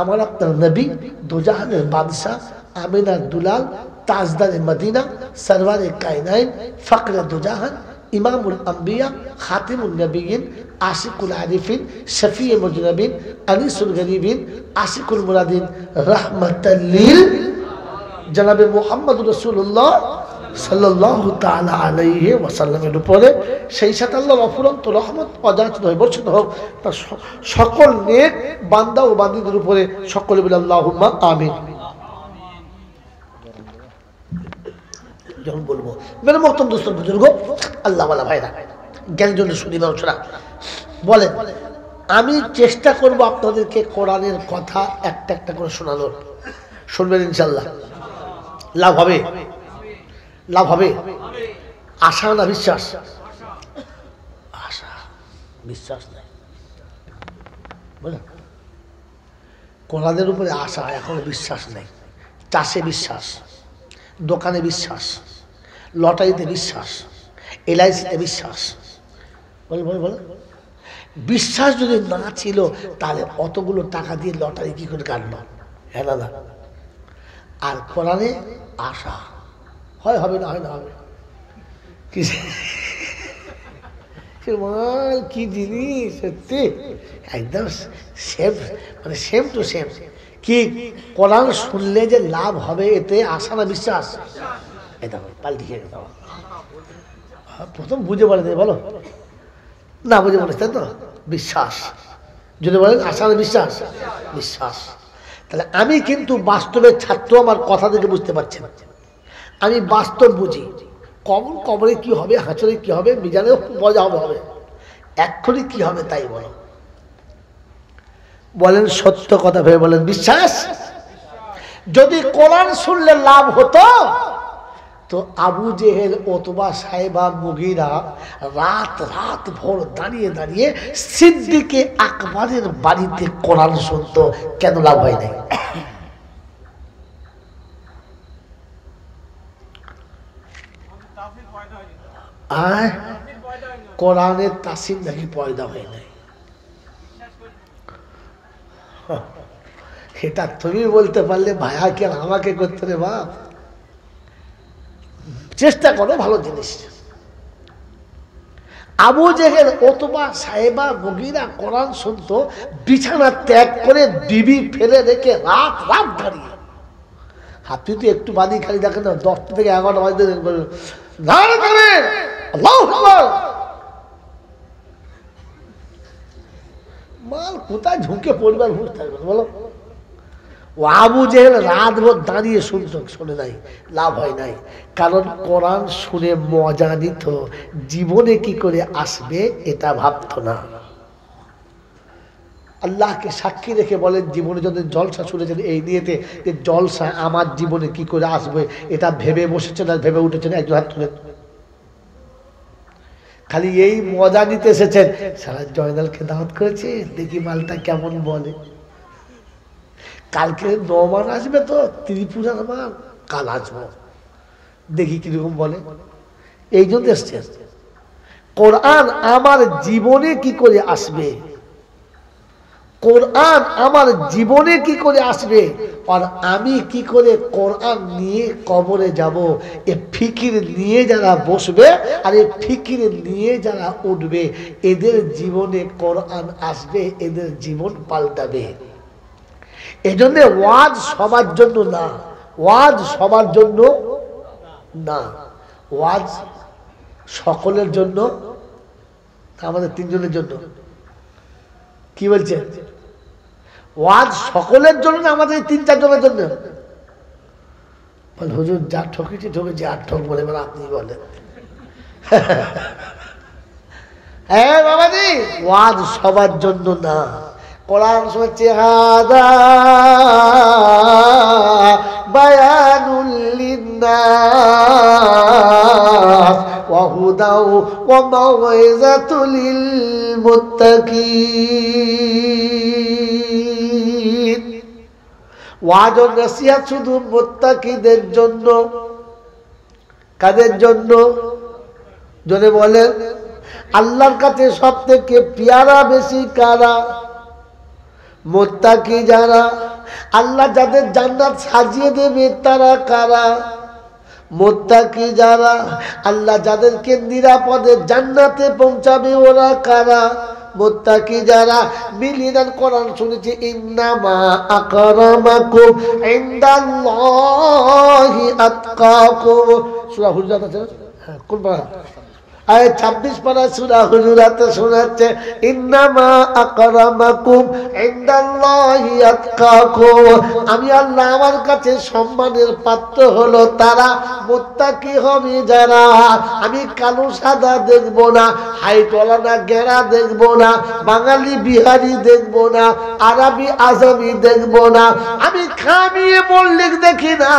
S1: আমার আপনার নবী, দোজাহানের বাদশাহ, আমিনার দুলাল, তাজদারে মদিনা, সরওয়ারে কায়নাইন, ফকরে দোজাহান, ইমামুল আম্বিয়া, খাতিমুন নবীন, আশিকুল আরিফিন, শফিয়ে মুজনবিন, আনিসুল গরিবিন, আশিকুল মুরাদিন, রাহমাতাল লিল জনাবে মুহাম্মদুর রাসূলুল্লাহ সাল্লাল্লাহু তাআলা আলাইহি ওয়াসাল্লামের উপরে সেই সাথে আল্লাহর অফুরন্ত রহমত অযাচিত হয়ে বর্ষিত হোক তার সকল নেক বান্দা ও বান্দীদের উপরে। সকলে বলে আল্লাহুম্মা আমিন। যখন বলবো মেরে মহতরম দোস্ত বুজুর্গ, আল্লাহ ওয়ালা ভাইরা, জ্ঞানীজন শুনি মানুষরা বলেন, আমি চেষ্টা করব আপনাদেরকে কোরআনের কথা একটা একটা করে শোনানোর। শুনবেন ইনশাআল্লাহ, লাভ হবে, লাভ হবে। আশা না বিশ্বাস? আশা, বিশ্বাস নাই। বুঝলেন, কোরআনের উপরে আশা, এখনো বিশ্বাস নেই। চাষে বিশ্বাস, দোকানে বিশ্বাস, লটারিতে বিশ্বাস, এলআইসিতে বিশ্বাস। বল বল বল, বিশ্বাস যদি না ছিল তাহলে অতগুলো টাকা দিয়ে লটারি কি করে কাটলো? হ্যাঁ দাদা। আর কোরআনে আশা, হয় হবে না হয় না হবে। মাল কি জিনিস, সত্যি একদম সেম, মানে সেম টু সেম। কি কোরআন শুনলে যে লাভ হবে, এতে আশা না বিশ্বাস? এটা পাল্টি খেয়ে দাও। প্রথম বুঝে বলে দেয়, বলো না বুঝে বলে তাই তো? বিশ্বাস। যদি বলেন আশা না বিশ্বাস? বিশ্বাস। তাহলে আমি কিন্তু বাস্তবের ছাত্র, আমার কথা থেকে বুঝতে পারছেন, আমি বাস্তব বুঝি। কবরে কি হবে, হাঁচরে কি হবে, মিজানে মজা হবে হবে, এক্ষুনি কি হবে তাই বলো। বলেন সত্য কথা ভেবে বলেন, বিশ্বাস? যদি কোরআন শুনলে লাভ হতো তো আবু জেহেল, ওতবা, সাইবা, মুগীরা রাত রাত ভোর দাঁড়িয়ে দাঁড়িয়ে সিদ্দিকে আকবরের বাড়িতে কোরআন শুনতো, কেন লাভ হয় নাই? আর কোরআনের তাসির নাকি পয়দা হয় নাই? এটা তুমি বলতে পারলে, ভাইয়া কে আমাকে করতে রে বাপ। চেষ্টা করো, ভালো জিনিস। আবু জেহেল, ওতবা, সাহেবা, মুগীরা কোরআন শুনতো, বিছানা ত্যাগ করে বিবি ফেলে রেখে রাত রাত দাঁড়িয়ে। আপনি তো একটু বাদি খালি দেখেন না, 10টা থেকে 11টা বাজতে মাল কোথায় ঝুঁকে পরিবার ভুল থাকবে বলো? ও আবু জেহেল রাত ভোর দাঁড়িয়ে শুনতো, শুনে নাই, লাভ হয় নাই। কারণ কোরআন শুনে মজা নিত, জীবনে কি করে আসবে এটা ভাবতো না। আল্লাহকে সাক্ষী রেখে বলেন, জীবনে যদি জলসা শুনেছেন এই নিয়েতে যে জলসা আমার জীবনে কি করে আসবে এটা ভেবে বসেছেন আর ভেবে উঠেছেন? একজন হাত তুলে। খালি এই মজা নিতে এসেছেন। সারা জয়নালকে দাওয়াত করেছে, দেখি মালটা কেমন বলে। কালকে নমান আসবে তো, ত্রিপুরার মাল, কাল আসবো, দেখি কিরকম বলে। এই জন্য এসছে। কোরআন আমার জীবনে কি করে আসবে, কোরআন আমার জীবনে কি করে আসবে, আর আমি কি করে কোরআন নিয়ে কবরে যাব, এ ফিকির নিয়ে যারা বসবে আর এ ফিকির নিয়ে যারা উঠবে, এদের জীবনে কোরআন আসবে, এদের জীবন পাল্টাবে। এজন্য ওয়াজ সবার জন্য না, ওয়াজ সবার জন্য না, ওয়াজ সকলের জন্য, আমাদের তিনজনের জন্য। কি বলছেন? ওয়াজ সকলের জন্য না, আমাদের 3-4 জনের জন্য। বল হুজুর যা ঠকেছি ঠকেছি, আর ঠক বলে এবার আপনি বলেন। হ্যাঁ বাবাজি, ওয়াজ সবার জন্য না। কোরআন শুনছে, হাদা বায়ানুল লিন্নাস ওয়া হুদাও ওয়া মাউইযাতুল লিল মুত্তাকিন। ওয়াজ ও নসিহত শুধু মুত্তাকিদের জন্য। কাদের জন্য জোরে বলেন? আল্লাহর কাছে সব থেকে পেয়ারা বেশি কারা? মুত্তাকি যারা। আল্লাহ যাদের জান্নাত সাজিয়ে দেবে তারা কারা? মুত্তাকি যারা। আল্লাহ যাদেরকে নিরাপদে জান্নাতে পৌঁছাবে ওরা কারা? মুত্তাকি যারা। মিলিনাল কোরআন শুনেছি ইন্নামা আকরামাকুম ইনদাল্লাহি আতকাকুম। সূরা হুজুরাত আছে, হ্যাঁ কোন পারা? আয় 26 পারা সূরা হুজুরাতে শোনাচ্ছে ইন্নামা আকরামাকুম ইনদাল্লাহি আতকাকুম। আমি আল্লাহ আমার কাছে সম্মানের পাত্র হলো তারা, মুত্তাকি হবে যারা। আমি কালো সাদা দেখব না, হাইটওয়ালা না গেরা দেখব না, বাঙালি বিহারি দেখব না, আরবি আজামি দেখব না, আমি খামিয়ে মল্লিক দেখি না,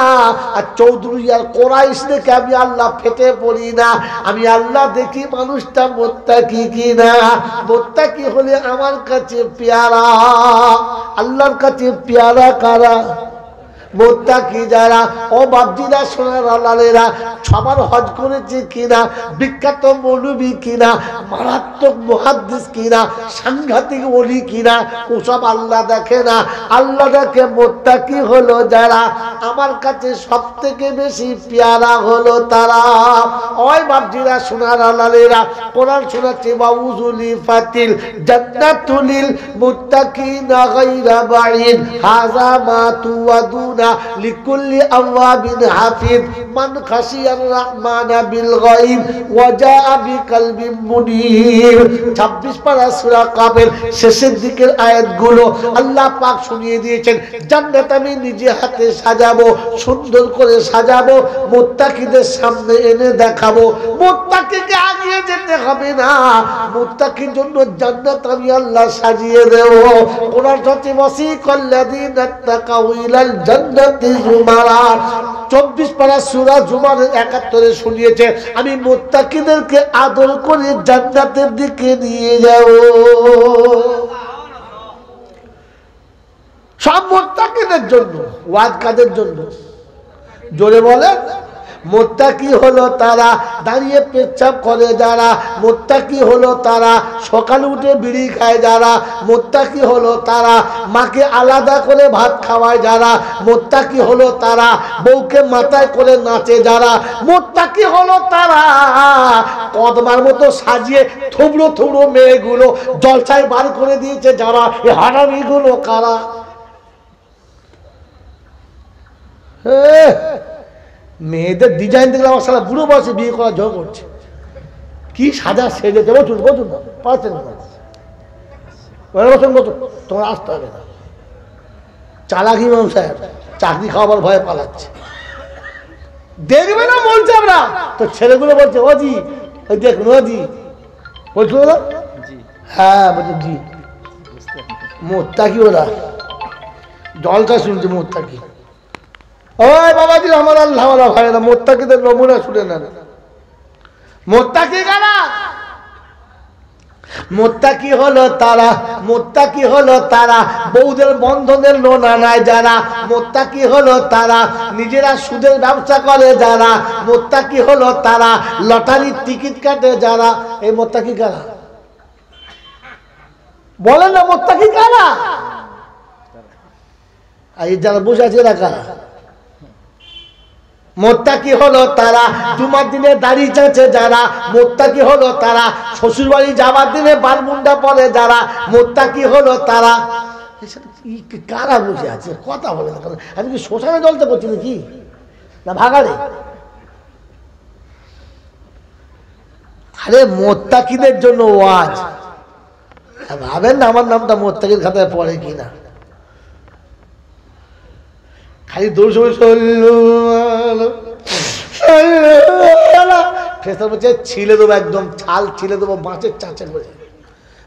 S1: আর চৌধুরী আর কোরাইশ দেখে আমি আল্লাহ ফেটে পড়ি না। আমি আল্লাহ দেখি মানুষটা মুত্তাকি কিনা। মুত্তাকি হলে আমার কাছে পেয়ারা। আল্লাহর কাছে পেয়ারা কারা? মুত্তাকি যারা। ও বাপজিরা সোনার আলালেরা, সবার হজ করেছে কিনা, বিখ্যাত মৌলবী কিনা, মারাত্মক মুহাদ্দিস কিনা, সাংঘাতিক ওলি কিনা, ওসব আল্লাহ দেখে না। আল্লাহ দেখে মুত্তাকি হলো যারা। আমার কাছে সব থেকে বেশি পেয়ারা হলো তারা। ওই বাপজিরা সোনার আলালেরা, কোরআন শোনাচ্ছে বাউজুলি ফাতিল জান্নাতুলিল মুত্তাকিনা গায়রা বাঈদ হাযা মা তুআদুনা লিকুল্লি আওয়াবিন হাফিজ মান খাশিয়ার রহমানা বিল গায়ব ওয়া জাআ বিকলবিন মুনীব। 26 পারা সূরা কাফের শেষের দিকের আয়াতগুলো আল্লাহ পাক শুনিয়ে দিয়েছেন। জান্নাত আমি নিজে হাতে সাজাবো, সুন্দর করে সাজাবো, মুত্তাকিদের সামনে এনে দেখাবো। মুত্তাকিকে আগিয়ে যেতে হবে না, মুত্তাকির জন্য জান্নাত আমি আল্লাহ সাজিয়ে দেব। কোরআন হচ্ছে ওয়াসিকাল্লাযীনা তাকাউ ইলাল জান্নাতি যুমারা। 24 পারা সূরা জুমার 71 শুনিয়েছে আমি মুত্তাকিদেরকে আদর করে জান্নাতের দিকে নিয়ে যাব। সব মুত্তাকিদের জন্য। ওয়াজ কাদের জন্য? জোরে বলেন। মুত্তাকি হলো তারা দাঁড়িয়ে পেচ্ছাপ করে যারা, মুত্তাকি হলো তারা সকালে উঠে বিড়ি খায় যারা, মুত্তাকি হলো তারা মাকে আলাদা করে ভাত খাওয়ায় যারা, মুত্তাকি হলো তারা বউকে মাথায় করে নাচে যারা, মুত্তাকি হলো তারা কদমার মতো সাজিয়ে থুবড়ো থুবড়ো মেয়েগুলো জলসায় বার করে দিয়েছে যারা। এই হারামিগুলো কারা? মেয়েদের ডিজাইন দেখলে আমার সারা বুড়ো বয়সে বিয়ে করা ঝোঁক করছে। কি সাজা সেজেছে, বসুন বসুন না, পারছেন না, বসুন বসুন, তোমার আসতে হবে না। চালাকি ইমাম সাহেব চাকরি খাওয়াবার ভয়ে পালাচ্ছে। দেখবে না বলছে আমরা তো, ছেলেগুলো বলছে ও জি ওই দেখুন ও জি বলছিল না, হ্যাঁ বলছে জি। মুত্তাকি ওরা জলটা শুনছে মুত্তাকি। ওই বাবাজি আমার আল্লাহ ওয়ালা ভাইরা, মুত্তাকিদের নমুনা শুনে নেন। মুত্তাকি কারা? মুত্তাকি হলো তারা, মুত্তাকি হলো তারা বউদের বন্ধনের লোন আনায় যারা, মুত্তাকি হলো তারা নিজেরা সুদের ব্যবসা করে যারা, মুত্তাকি হলো তারা লটারির টিকিট কাটে যারা। এই মুত্তাকি কারা? বলেন না মুত্তাকি কারা? আর এই যারা বসে আছে এরা কারা? মুত্তাকি হলো তারা জুমার দিনে দাড়ি চাঁচে যারা, মুত্তাকি হলো তারা শ্বশুর বাড়ি যাবার দিনে বারমুন্ডা পরে যারা, মুত্তাকি হলো তারা। কারা বসে আছে কথা বলে না? আমি কি শ্মশানে জ্বলতে করছি নাকি না ভাগাড়ে? আরে মুত্তাকিদের জন্য ওয়াজ। ভাবেন না আমার নামটা মুত্তাকির খাতায় পড়ে কিনা। খালি দৌড় ছিলে দেবো, একদম ছাল ছিলে দেবো বাঁশের চাঁচে করে,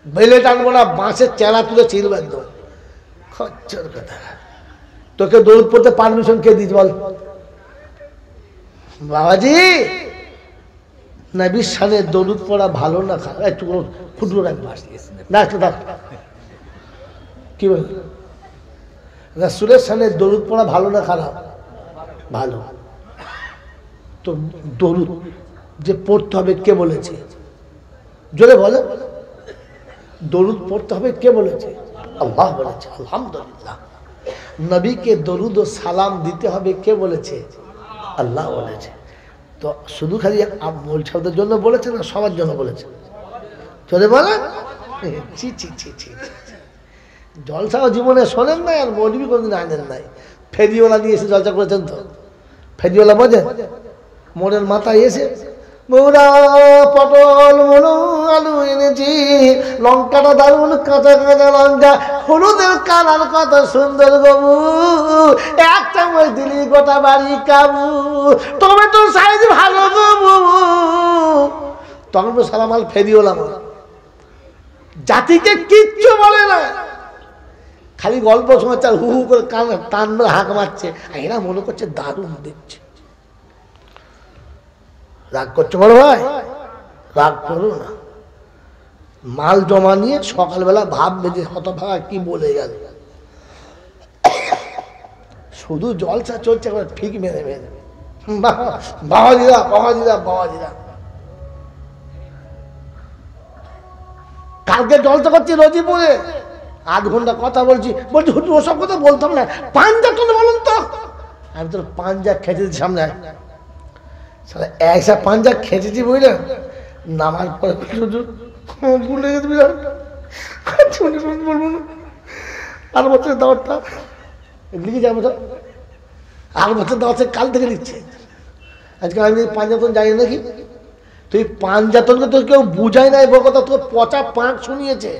S1: বেলে টানবো না, বাঁশের চেলা তুলে ছিলবো একদম। খচ্চর কথা। তোকে দৌড় পড়তে পারমিশন কে দিস বল? বাবাজি নবীর শানে দৌড় পড়া ভালো না খারাপ? একটু ফুটবল একবার না কি বল? রাসূলের শানে দরুদ পড়া ভালো না খারাপ? ভালো। তো দরুদ যে পড়তে হবে কে বলেছে? জোরে বলে। দরুদ পড়তে হবে কে বলেছে? আল্লাহ বলেছে। আলহামদুলিল্লাহ। নবীকে দরুদ ও সালাম দিতে হবে কে বলেছে? আল্লাহ বলেছে। তো শুধু খালি মৌলভী সাহেবদের জন্য বলেছে না সবার জন্য বলেছে? জোরে বলে। ছি ছি ছি ছি, জলসাও জীবনে শোনেন নাই আর মৌলভী কোনদিন আনেন নাই। ফেরিওয়ালা নিয়ে এসে জলসা করেছেন তো? ফেরিওয়ালা বোঝেন? মোড়ের মাথায় এসে মৌরা পটল মনো আলু এনেছি, লঙ্কাটা দারুন কাঁচা কাঁচা লঙ্কা, হলুদের কালার কত সুন্দর বাবু, এক চামচ দিলি গোটা বাড়ি কাবু, টমেটোর সাইজ ভালো বাবু। তখন তো সালাম আল ফেরিওয়ালা জাতিকে কিচ্ছু বলে না, খালি গল্প শোনাচ্ছে আর হু হু করে কান টান মেরে হাঁক মারছে, এরা মনে করছে দারুণ দিচ্ছে। রাগ করছো বড় ভাই? রাগ করো না। মাল জমা নিয়ে সকালবেলা ভাববে যে হতভাগা কি বলে গেল। শুধু জলসা চলছে ঠিক মেরে মেরে বাবাজিরা বাবাজিরা বাবাজিরা। কালকে জলসা করছি রোজিপুরে, 8 ঘন্টা কথা বলছি, বলছি হুজুর ওসব কথা বলতাম না, পাঞ্জা তুলে বলুন তো। আমি তোর পাঞ্জা খেতেছি সামনে, একসা পাঞ্জা খেতেছি বুঝলেন, নামার পরে ভুলে গেছি বিরাট, বলবো না। আর বছর দাওয়াতটা লিখে যাবো তো, আর বছর দাওয়াত কাল থেকে লিখছে। আজকে আমি পাঞ্জাতন জানি নাকি, তুই পাঞ্জাতনকে তোর কেউ বুঝাই নাই বল কথা, তোর পচা পাঁক শুনিয়েছে।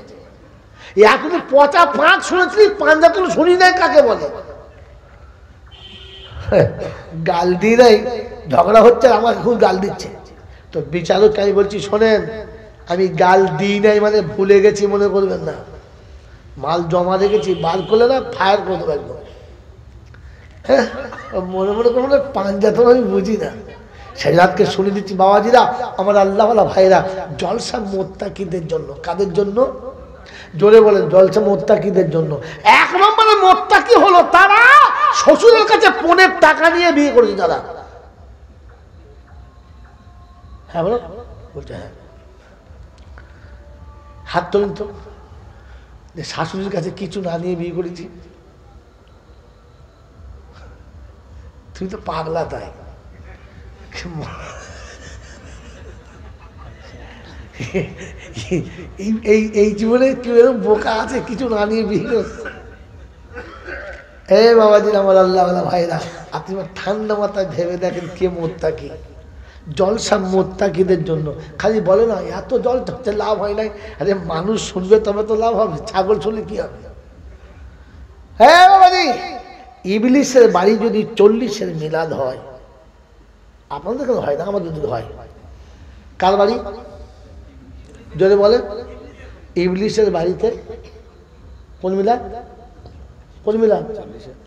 S1: এখন পচা পাঁক শুনেছিলি, পাঞ্জাতন শুনি নাই কাকে বলে? গাল দিয়ে নাই, ঝগড়া হচ্ছে, আমাকে খুব গাল দিচ্ছে। তো বিচারক আমি বলছি শোনেন, আমি গাল দিই নাই মানে ভুলে গেছি মনে করবেন না, মাল জমা রেখেছি, বার করলে না ফায়ার করে দেবো একদম। হ্যাঁ, মনে মনে করবো পাঞ্জাতন আমি বুঝি না। সেই রাতকে শুনে দিচ্ছি বাবাজিরা, আমার আল্লাহওয়ালা ভাইরা, জলসা মোত্তাকিদের জন্য। কাদের জন্য? জোরে বলেন। জলসা মোত্তাকিদের জন্য। 1 নম্বরে মোত্তাকি হলো তারা শ্বশুরের কাছে পণের টাকা নিয়ে বিয়ে করেছে যারা। হ্যাঁ বলো, বলছে হ্যাঁ। হাত তোলেন তো, যে শাশুড়ির কাছে কিছু না নিয়ে বিয়ে করেছি। তুমি তো পাগলা তাই। এই জীবনে কেউ এরকম বোকা আছে কিছু না নিয়ে বিয়ে করছে? এই বাবাজি আমার আল্লাহ ভাইরা, আপনি ঠান্ডা মাথায় ভেবে দেখেন কে মোত্তাকি। জলসা মোত্তাকিদের জন্য। খালি বলে না এত জল হচ্ছে লাভ হয় নাই, আরে মানুষ শুনবে তবে তো লাভ হবে, ছাগল শুনলে কি হবে? হ্যাঁ বাবাজি, ইবলিসের বাড়ি যদি 40-এর মিলাদ হয়, আপনাদের কেন হয় না, আমাদের যদি হয়। কার বাড়ি? যদি বলে ইবলিসের বাড়িতে কোন মিলাদ? কোন মিলাদ?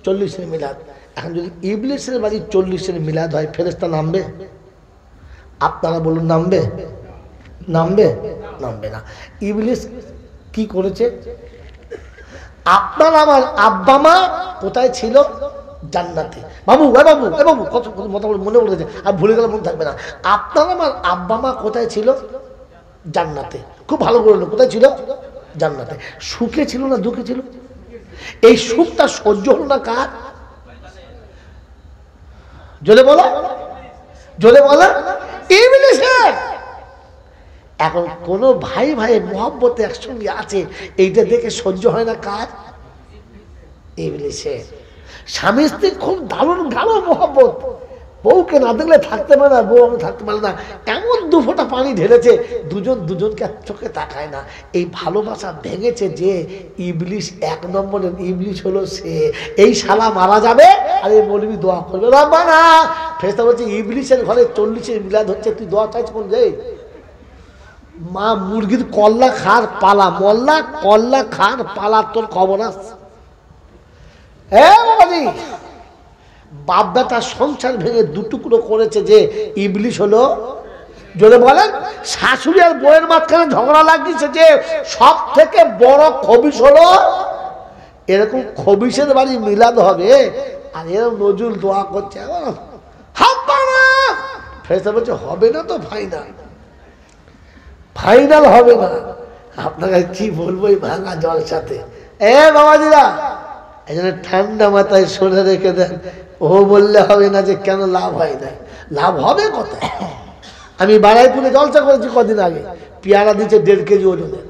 S1: 40-এর মিলাদ। এখন যদি ইবলিসের বাড়ি 40-এর মিলাদ হয়, ফেরেশতা নামবে? আপনারা বলুন নামবে? নামবে? নামবে না। ইবলিস কি করেছে? আপনার আমার আব্বা মা কোথায় ছিল? জান্নাতে। বাবু এ বাবু এ বাবু, কত মতো মনে পড়েছে, আর ভুলে গেলে মনে থাকবে না। আপনার আমার আব্বা মা কোথায় ছিল? জান্নাতে। খুব ভালো করে, কোথায় ছিল? জান্নাতে। সুখে ছিল না দুঃখে ছিল? এই সুখটা সহ্য হলো না কার? জোরে বলো, জোরে বলো। ইবলিসের। এখন কোন ভাই ভাই মহব্বতে একসঙ্গে আছে, এইটা দেখে সহ্য হয় না কার? ইবলিসের। স্বামী স্ত্রী খুব দারুণ গাঢ় মহব্বত, বউকে না দেখলে থাকতে পারে না, বউ আমি থাকতে পারে না, এমন 2 ফোঁটা পানি ঢেলেছে, দুজন দুজনকে চোখে তাকায় না। এই ভালোবাসা ভেঙেছে যে ইবলিস, 1 নম্বরের ইবলিস হলো সে। এই শালা মারা যাবে আর এই মৌলবি দোয়া করবে, রব্বানা। ফেরেশতা বলছে ইবলিসের ঘরে 40-এর মিলাদ হচ্ছে, তুই দোয়া চাইছ কোন রে? মা মুরগির কল্লা খার পালা, মল্লা কল্লা খার পালা, তোর খবর আছে? বাপ বেটা সংসার ভেঙে 2 টুকরো করেছে যে ইবলিস হলো। যদি বলেন শাশুড়ি আর বউয়ের মাঝখানে ঝগড়া লাগিয়েছে যে সব থেকে বড় খবিশ হলো। এরকম খবিশের বাড়ি মিলাদ হবে আর এরকম নজরুল দোয়া করছে, ফেরেশতা বলছে হবে না তো ফাইনাল, ফাইনাল হবে না। আপনাকে কি বলবো এই ভাঙা জলসাতে। বাবাজিরা, এই জন্য ঠান্ডা মাথায় শুনে রেখে দেন। ও বললে হবে না যে কেন লাভ হয় না, লাভ হবে কোথায়। আমি বারাইপুরে জলসা করেছি কদিন আগে, পেয়ারা দিচ্ছে 1.5 কেজি ওজনের,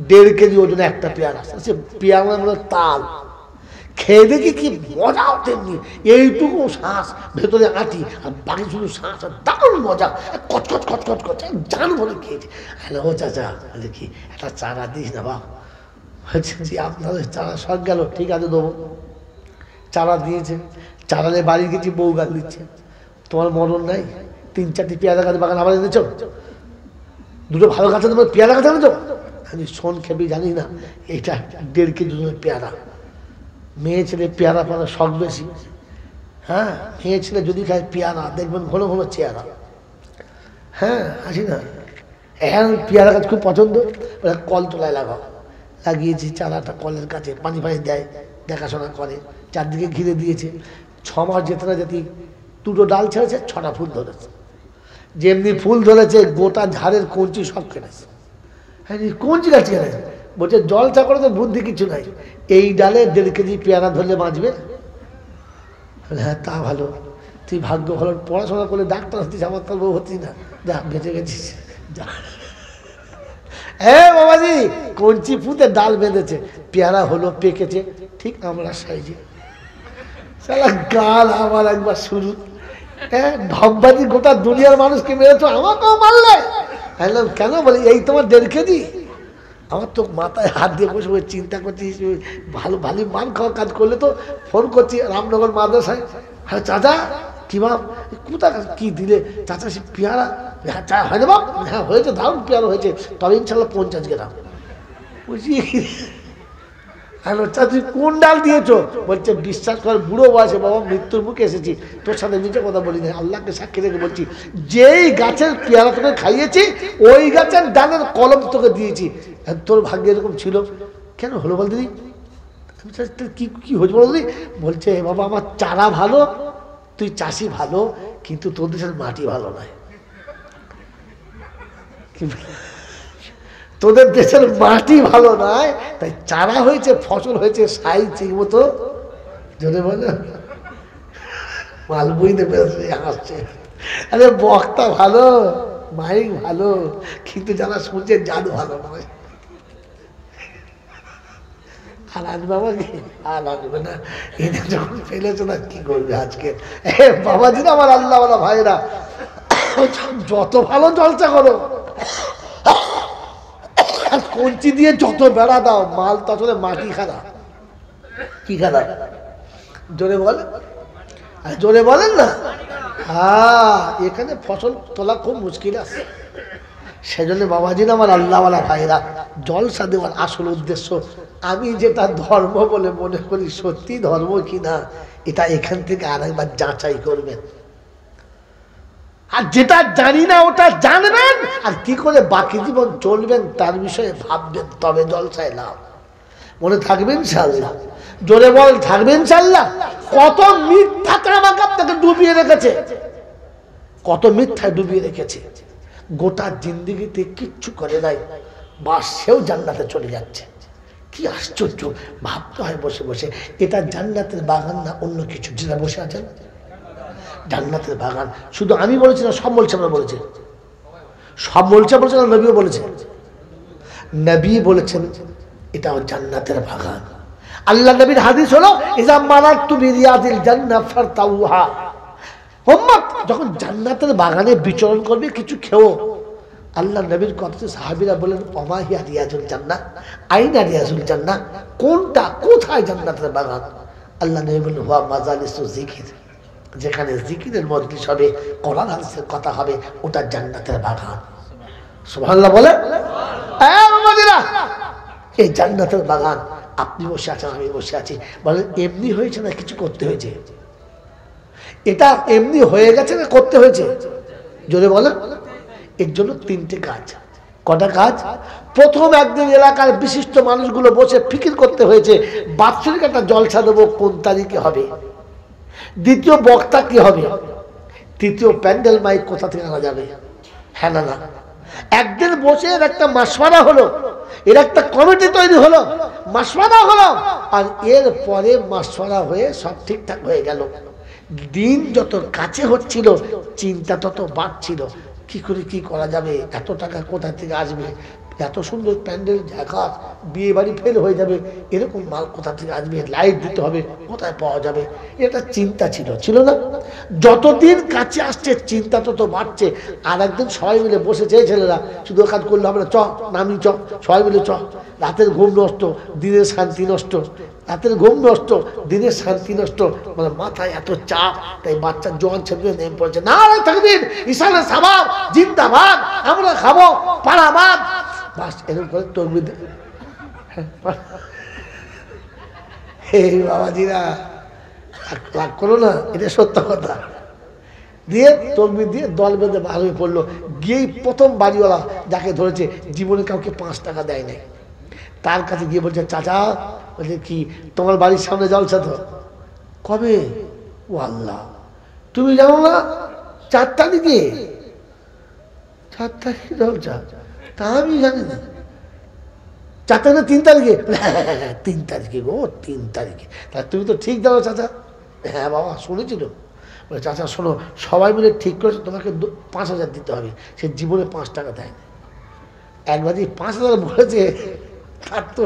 S1: 1.5 কেজি ওজনে একটা পেয়ারা। সে পেয়ারা মানে তাল, খেয়ে দেখি কি মজা তেমনি, এইটুকু শ্বাস ভেতরে আঁটি আর বাকি শুধু শ্বাস, আর দারুণ মজা, কচকচ কচকচ করছে, জান বলে খেয়েছে। হ্যালো ও চাচা, বলে কি একটা চারা দিস না বাবা। বলছে জি আপনাদের চারা সব গেল, ঠিক আছে দেবো। চারা দিয়েছে, চারালে বাড়ি গেছি, বউ গাছ দিচ্ছে, তোমার মরণ নাই, 3-4টি পেয়ারা গাছ বাগান আবার এনেছ, দুটো ভালো গাছ তোমার পেয়ারা গাছ এনেছ। আমি শোন খেবি জানি না, এটা 1.5 কেজি পেয়ারা। মেয়ে ছেলে পেয়ারা পাওয়ার শখ বেশি। হ্যাঁ, মেয়ে ছেলে যদি খায় পেয়ারা দেখবেন ঘন ঘন চেয়ারা। হ্যাঁ আসি না, এখন পেয়ারা গাছ খুব পছন্দ। কল তোলায় লাগাও, লাগিয়েছি চারাটা কলের কাছে, পানি ফানি দেয়, দেখাশোনা করে, চারদিকে ঘিরে দিয়েছে। 6 মাস যেতে না যেতে 2টো ডাল ছেড়েছে, 6টা ফুল ধরেছে। যেমনি ফুল ধরেছে গোটা ঝাড়ের কঞ্চি সব কেটেছে। হ্যাঁ কঞ্চি গাছ কেটেছে। বলছে জলসা করে তো বুদ্ধি কিছু নাই, এই ডালে 1.5 কেজি পেয়ারা ধরলে বাঁচবে। হ্যাঁ তা ভালো, তুই ভাগ্য ভালো, পড়াশোনা করলে ডাক্তার হতিস, আমার তো বউ হতিস না, যা বেঁচে গেছিস যা। হ্যাঁ বাবাজি, কঞ্চি ফুতে ডাল বেঁধেছে, পেয়ারা হলো, পেকেছে ঠিক আমরা সাইজে। সালা গাল আমার একবার শুরু। হ্যাঁ ঢপবাজি, গোটা দুনিয়ার মানুষকে মেরেছো, আমাকেও মারলে। হ্যালো কেন, বলে এই তোমার 1.5 কেজি। আমার তো মাথায় হাত দিয়ে বসে বসে চিন্তা করছি, ভালো ভালো মান খাওয়া কাজ করলে তো ফোন করছি রামনগর মাদ্রাসায়। হ্যাঁ চাচা কি বাপ কোথা কি দিলে চাচা, সে পেয়ারা। হ্যাঁ চা হয় না বাপ, হ্যাঁ হয়েছে, দারুণ পেয়ারা হয়েছে, তবে ইনশাল্লাহ 50 গ্রাম। বুঝি হ্যালো চাচি কোন ডাল দিয়েছো? বলছে বিশ্বাস কর বুড়ো বয়সে বাবা মৃত্যুর মুখে এসেছি, তোর সাথে নিজে কথা বলি না, আল্লাহকে সাক্ষী রেখে বলছি, যেই গাছের পেয়ারা তোকে খাইয়েছি ওই গাছের ডালের কলম তোকে দিয়েছি। তোর ভাগ্য এরকম ছিল কেন হলো বল দিদি? কি কি হয়েছে বলো দিদি? বলছে বাবা আমার চারা ভালো, তুই চাষি ভালো, কিন্তু তোর দেশের মাটি ভালো নয়। তোদের দেশের মাটি ভালো নয়, তাই চারা হয়েছে, ফসল হয়েছে, সাই ঠিক মতো যদি বলে মাল বুঝতে পেরেছে আসছে। আরে বক্তা ভালো, মাইক ভালো, কিন্তু যারা শুনছে জাদু ভালো নয়। আর আসবে আমাকে, আর আসবে না, এদের যখন ফেলেছে না কি করবে আজকে। বাবাজি না আমার আল্লাহওয়ালা ভাইরা, যত ভালো জলসা করো, কঞ্চি দিয়ে যত বেড়া দাও, মাল তো আসলে মাটি খারাপ। কি খারাপ জোরে বলেন, জোরে বলেন না। হ্যাঁ এখানে ফসল তোলা খুব মুশকিল আছে। সেজন্য বাবাজি না আমার আল্লাহওয়ালা ভাইরা, জলসা দেওয়ার আসল উদ্দেশ্য, আমি যেটা ধর্ম বলে মনে করি সত্যি ধর্ম কিনা এটা এখান থেকে আরেকবার যাচাই করবেন। আর যেটা জানি না ওটা জানবেন, আর কি করে বাকি জীবন চলবেন তার বিষয়ে ভাববেন, তবে জলসায় লাভ। মনে থাকবেন ইনশাআল্লাহ, জোরে বল থাকবেন ইনশাআল্লাহ। কত মিথ্যাটা আমাকে আপনাকে ডুবিয়ে রেখেছে, কত মিথ্যায় ডুবিয়ে রেখেছে, গোটা জিন্দেগিতে কিচ্ছু করে নাই, বাস সেও জান্নাতে চলে যাচ্ছে। কি আশ্চর্য, ভাবতে হয় বসে বসে, এটা জান্নাতের বাগান না অন্য কিছু? যেটা বসে আছেন জান্নাতের বাগান। শুধু আমি বলেছি না, সব বলছে, আমরা বলেছি, সব বলছে বলছে না, নবীও বলেছে, নবী বলেছেন এটাও জান্নাতের বাগান। আল্লাহ নবীর হাদিস হলো ইজা মারাতু বিরিয়াদিল জান্নাহ ফারতাউহা, উম্মত যখন জান্নাতের বাগানে বিচরণ করবে কিছু খেও। আল্লাহ নবীর কথা সাহাবীরা বলেন ওমা হিয়া রিয়াজুল জান্নাহ, আইনা রিয়াজুল জান্নাহ, কোনটা কোথায় জান্নাতের বাগান? আল্লাহ নবী বলেন হুয়া মাজালিসু জিকির, যেখানে জিকিরের মজলিস হবে, কোরআন হাদিসের কথা হবে, ওটা জান্নাতের বাগান। সুবহানাল্লাহ বলে। এই জান্নাতের বাগান, আপনি বসে আছেন, আমি বসে আছি, বলেন এমনি হয়েছে না কিছু করতে হয়েছে? এটা এমনি হয়ে গেছে না করতে হয়েছে? জোরে বলেন। এর জন্য 3টে কাজ। কটা কাজ? প্রথম একদিন এলাকার বিশিষ্ট মানুষগুলো বসে ফিকির করতে হয়েছে, বাৎসরিক একটা জলসা দেবো, কোন তারিখে হবে, দ্বিতীয় বক্তা কি হবে, তৃতীয় প্যান্ডেল মাইক কোথা থেকে আনা যাবে? হ্যাঁ না না, একদিন বসে এর একটা মাসওয়ারা হলো, এর একটা কমিটি তৈরি হলো, মাসওয়ারা হলো, আর এর পরে মাসওয়ারা হয়ে সব ঠিকঠাক হয়ে গেল। দিন যত কাছে হচ্ছিল চিন্তা তত বাড়ছিল, কি করে কি করা যাবে, এত টাকা কোথা থেকে আসবে, এত সুন্দর প্যান্ডেল দেখা, বিয়ে বাড়ি ফেল হয়ে যাবে, এরকম মাল কোথা থেকে আসবে, লাইট দিতে হবে, কোথায় পাওয়া যাবে, এটা চিন্তা ছিল না? যতদিন কাছে আসছে চিন্তা তত বাড়ছে। আর একদিন সবাই মিলে বসেছে, ছেলেরা শুধু কাজ করলে আমরা চ নামি চ, সবাই মিলে চ, রাতের ঘুম নষ্ট, দিনের শান্তি নষ্ট, রাতের ঘুম নষ্ট, দিনের শান্তি নষ্ট, মানে মাথায় এত চাপ। তাই বাচ্চা জোয়ান ছেলে নেমে পড়ছে, না থাকবির, ইসানের সাবাব জিন্দাবাদ, আমরা খাবো পারাবাদ, বাস এরকম করে তকবির। এই বাবাজিরা রাগ করো না, এটা সত্য কথা। দিয়ে তকবির দিয়ে দল বেঁধে বার হয়ে পড়লো। গিয়েই প্রথম বাড়িওয়ালা যাকে ধরেছে, জীবনে কাউকে 5 টাকা দেয় নাই, তার কাছে গিয়ে বলছে, চাচা, বলছে কি তোমার বাড়ির সামনে জলসা তো? কবে? ও আল্লাহ, তুমি জানো না 4 তারিখে? 4 তারিখে জলসা? তা আমি জানি না। 4 তারিখে 3 তারিখে? 3 তারিখে গো, 3 তারিখে। তাহলে তুমি তো ঠিক জানো চাচা। হ্যাঁ বাবা শুনেছিল। বলে চাচা শোনো, সবাই মিলে ঠিক করেছে তোমাকে 5,000 দিতে হবে। সে জীবনে 5 টাকা দেয় না। একবার যে 5,000 বলেছে, তার তো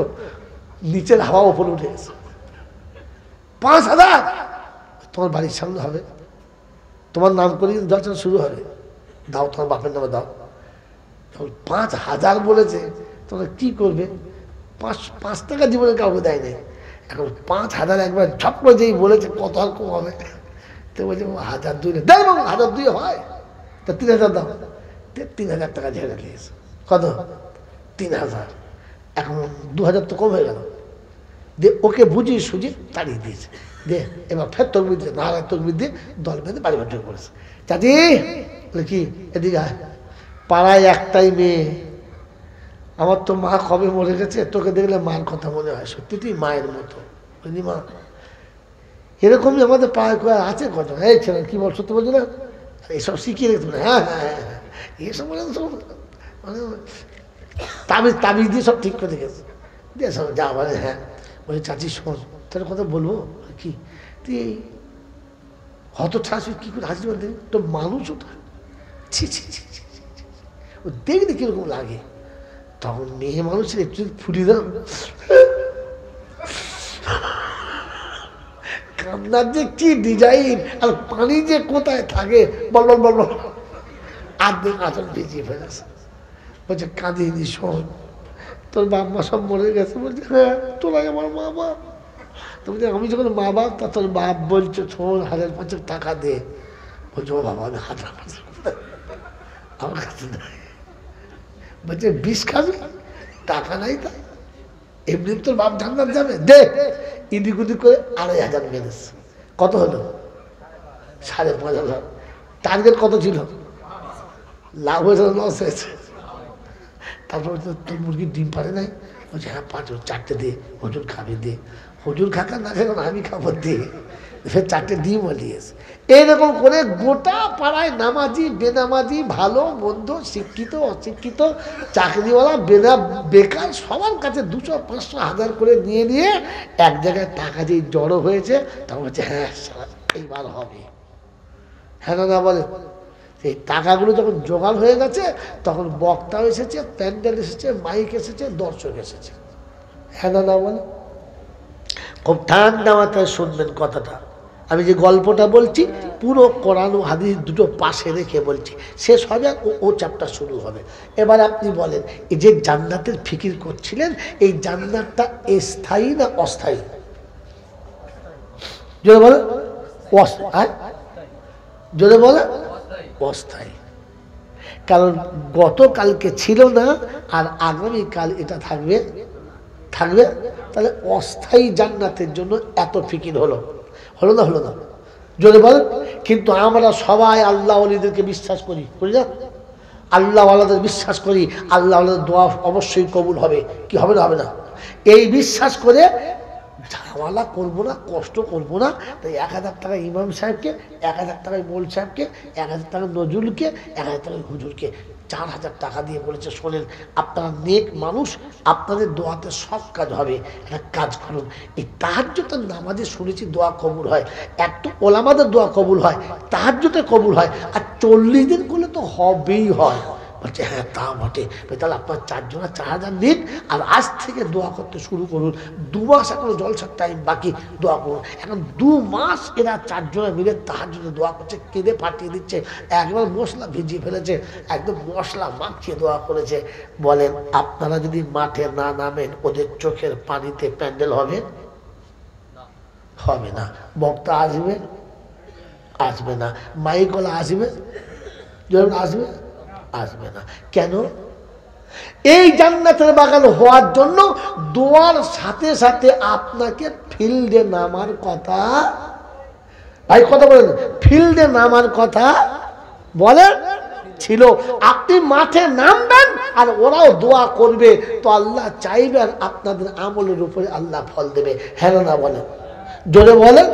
S1: নিচের হাওয়া উপরে উঠে গেছে। 5,000 তোমার বাড়ির সামনে হবে, তোমার নাম করে জলসা শুরু হবে, দাও, তোমার বাপের নামে দাও। 5,000 বলেছে, তোমরা কি করবে? 5 টাকা জীবনে কাউকে দেয় নাই। এখন 5,000 একবার ঝপ করে যেই বলেছে, কত আর কম হবে? তো বলছে 1,002 দেয়, 1,002 হয়, তা 3,000 দাও। 3,000 টাকা ঝেড়ে দিয়েছে। কত? 3,000। এখন 2,000 তো কম হয়ে গেল। দিয়ে ওকে বুঝিয়ে সুঝিয়ে তাড়িয়ে দিয়েছে। দিয়ে এবার ফের তকবির দিয়ে, না তকবির দিয়ে দল বেঁধে বাড়ি বাড়ি করেছে। চাচি বলে কি, এদিকে পাড়ায় একটাই মেয়ে, আমার তো মা কবে মরে গেছে, তোকে দেখলে মার কথা মনে হয়, সত্যি তুই মায়ের মতো, বুঝলি মা? এরকমই আমাদের পাড়ায় কোয়া আছে কত। এই ছেলে কি বল, সত্যি বলছি না? এইসব শিখিয়ে রেখেছিল। হ্যাঁ হ্যাঁ হ্যাঁ, এইসব বলে সব মানে তাবিজ দিয়ে সব ঠিক করে গেছে। দিয়ে সব যা বলে, হ্যাঁ বলে চাচি শোন, তোর কথা বলবো কি, তুই হত ছাড় কি করে হাসি বলতে, তোর মানুষও তো ছি ছি ছি, ও দেখতে কিরকম লাগে। তখন মেয়ে মানুষের একটু ফুটিয়ে দিলাম, কান্নার যে কি ডিজাইন আর পানি যে কোথায় থাকে, বল বল বল বল, আর্ধেক আচল ভিজিয়ে ফেলেছে। বলছে কাঁদিনি, শোন তোর বাপ মা সব মরে গেছে। বলছে হ্যাঁ, তোরাই আমার মা বাপ। তো বলছে আমি যখন মা বাপ, তা তোর বাপ বলছে শোন 1,000-500 টাকা দে। বলছে ও বাবা, আমি 1,000-500 আমার কাছে নাই। বলছে বিষ খাবি, টাকা নাই, তা এমনি তোর বাপ জান্নাত যাবে, দে। ইদিক উদিক করে 2,500 মেরেছে। কত হলো? 5,500। টার্গেট কত ছিল? লাভ হয়েছে, লস হয়েছে। তারপর তোর মুরগির ডিম পারে নাই? বলছে হ্যাঁ 5, 4টে দে, হুজুর খাবে, দে। হুজুর খাকা না খেয়ে আমি খাবো, দে। ফের 4টে ডিমও দিয়েছে। এইরকম করে গোটা পাড়ায় নামাজি বেনামাজি, ভালো মন্দ, শিক্ষিত অশিক্ষিত, চাকরিওয়ালা বেকার, সবার কাছে 200, 500, 1000 করে নিয়ে নিয়ে এক জায়গায় টাকা যেই জড়ো হয়েছে, তখন বলছে হ্যাঁ এইবার হবে। হ্যাঁ না বলে, সেই টাকাগুলো যখন জোগাড় হয়ে গেছে, তখন বক্তাও এসেছে, প্যান্ডেল এসেছে, মাইক এসেছে, দর্শক এসেছে। হ্যাঁ না বলে, খুব ঠান্ডা মাথায় শুনবেন কথাটা। আমি যে গল্পটা বলছি পুরো কোরআন ও হাদিস দুটো পাশে রেখে বলছি, শেষ হবে আর ও চ্যাপ্টার শুরু হবে। এবার আপনি বলেন, এই যে জান্নাতের ফিকির করছিলেন, এই জান্নাতটা স্থায়ী না অস্থায়ী? জোরে বলে, জোরে বলে অস্থায়ী। কারণ গতকালকে ছিল না, আর আগামীকাল এটা থাকবে। তাহলে অস্থায়ী জান্নাতের জন্য এত ফিকির হলো না? হলো না? জোরে বল। কিন্তু আমরা সবাই আল্লাহ ওয়ালিদেরকে বিশ্বাস করি না? আল্লাহ ওয়ালাদের বিশ্বাস করি, আল্লাহ ওয়ালাদের দোয়া অবশ্যই কবুল হবে, কি হবে না? হবে না? এই বিশ্বাস করে ঝামেলা করবো না, কষ্ট করবো না। তাই 1000 টাকা ইমাম সাহেবকে, 1000 টাকায় মোল সাহেবকে, 1000 টাকা নজরুলকে, 1000 টাকায় হুজুরকে 4000 টাকা দিয়ে বলেছে, শোনেন আপনারা নেক মানুষ, আপনাদের দোয়াতে সব কাজ হবে, একটা কাজ করুন। এই তাহাজ্জুদের নামাজে শুনেছি দোয়া কবুল হয়, একটু ওলামাদের দোয়া কবুল হয়, তাহাজ্জুদে কবুল হয়, আর 40 দিন করলে তো হবেই হয়। বলছে হ্যাঁ তা বটে। তাহলে আপনার 4 জনা 4000 নিন, আর আজ থেকে দোয়া করতে শুরু করুন। 2 মাস এখনো জলসার টাইম বাকি, দোয়া করুন। এখন 2 মাস এরা 4 জনে মিলে তাহাজ্জুদে দোয়া করছে, কেঁদে ফাটিয়ে দিচ্ছে, একবার মশলা ভিজিয়ে ফেলেছে, একদম মশলা মাখিয়ে দোয়া করেছে। বলেন আপনারা যদি মাঠে না নামেন, ওদের চোখের পানিতে প্যান্ডেল হবে? হবে না। বক্তা আসবে? আসবে না। মাইকওয়ালা আসবে? আসবে? আসবে না। কেন? এই জান্নাতের বাগান হওয়ার জন্য দোয়ার সাথে সাথে আপনাকে ফিল্ডে নামার কথা, ভাই কথা বলেন, ফিল্ডে নামার কথা বলেন ছিল। আপনি মাঠে নামবেন আর ওরাও দোয়া করবে, তো আল্লাহ চাইবেন আপনাদের আমলের উপরে আল্লাহ ফল দেবে। হ্যাঁ না বলেন, জোরে বলেন।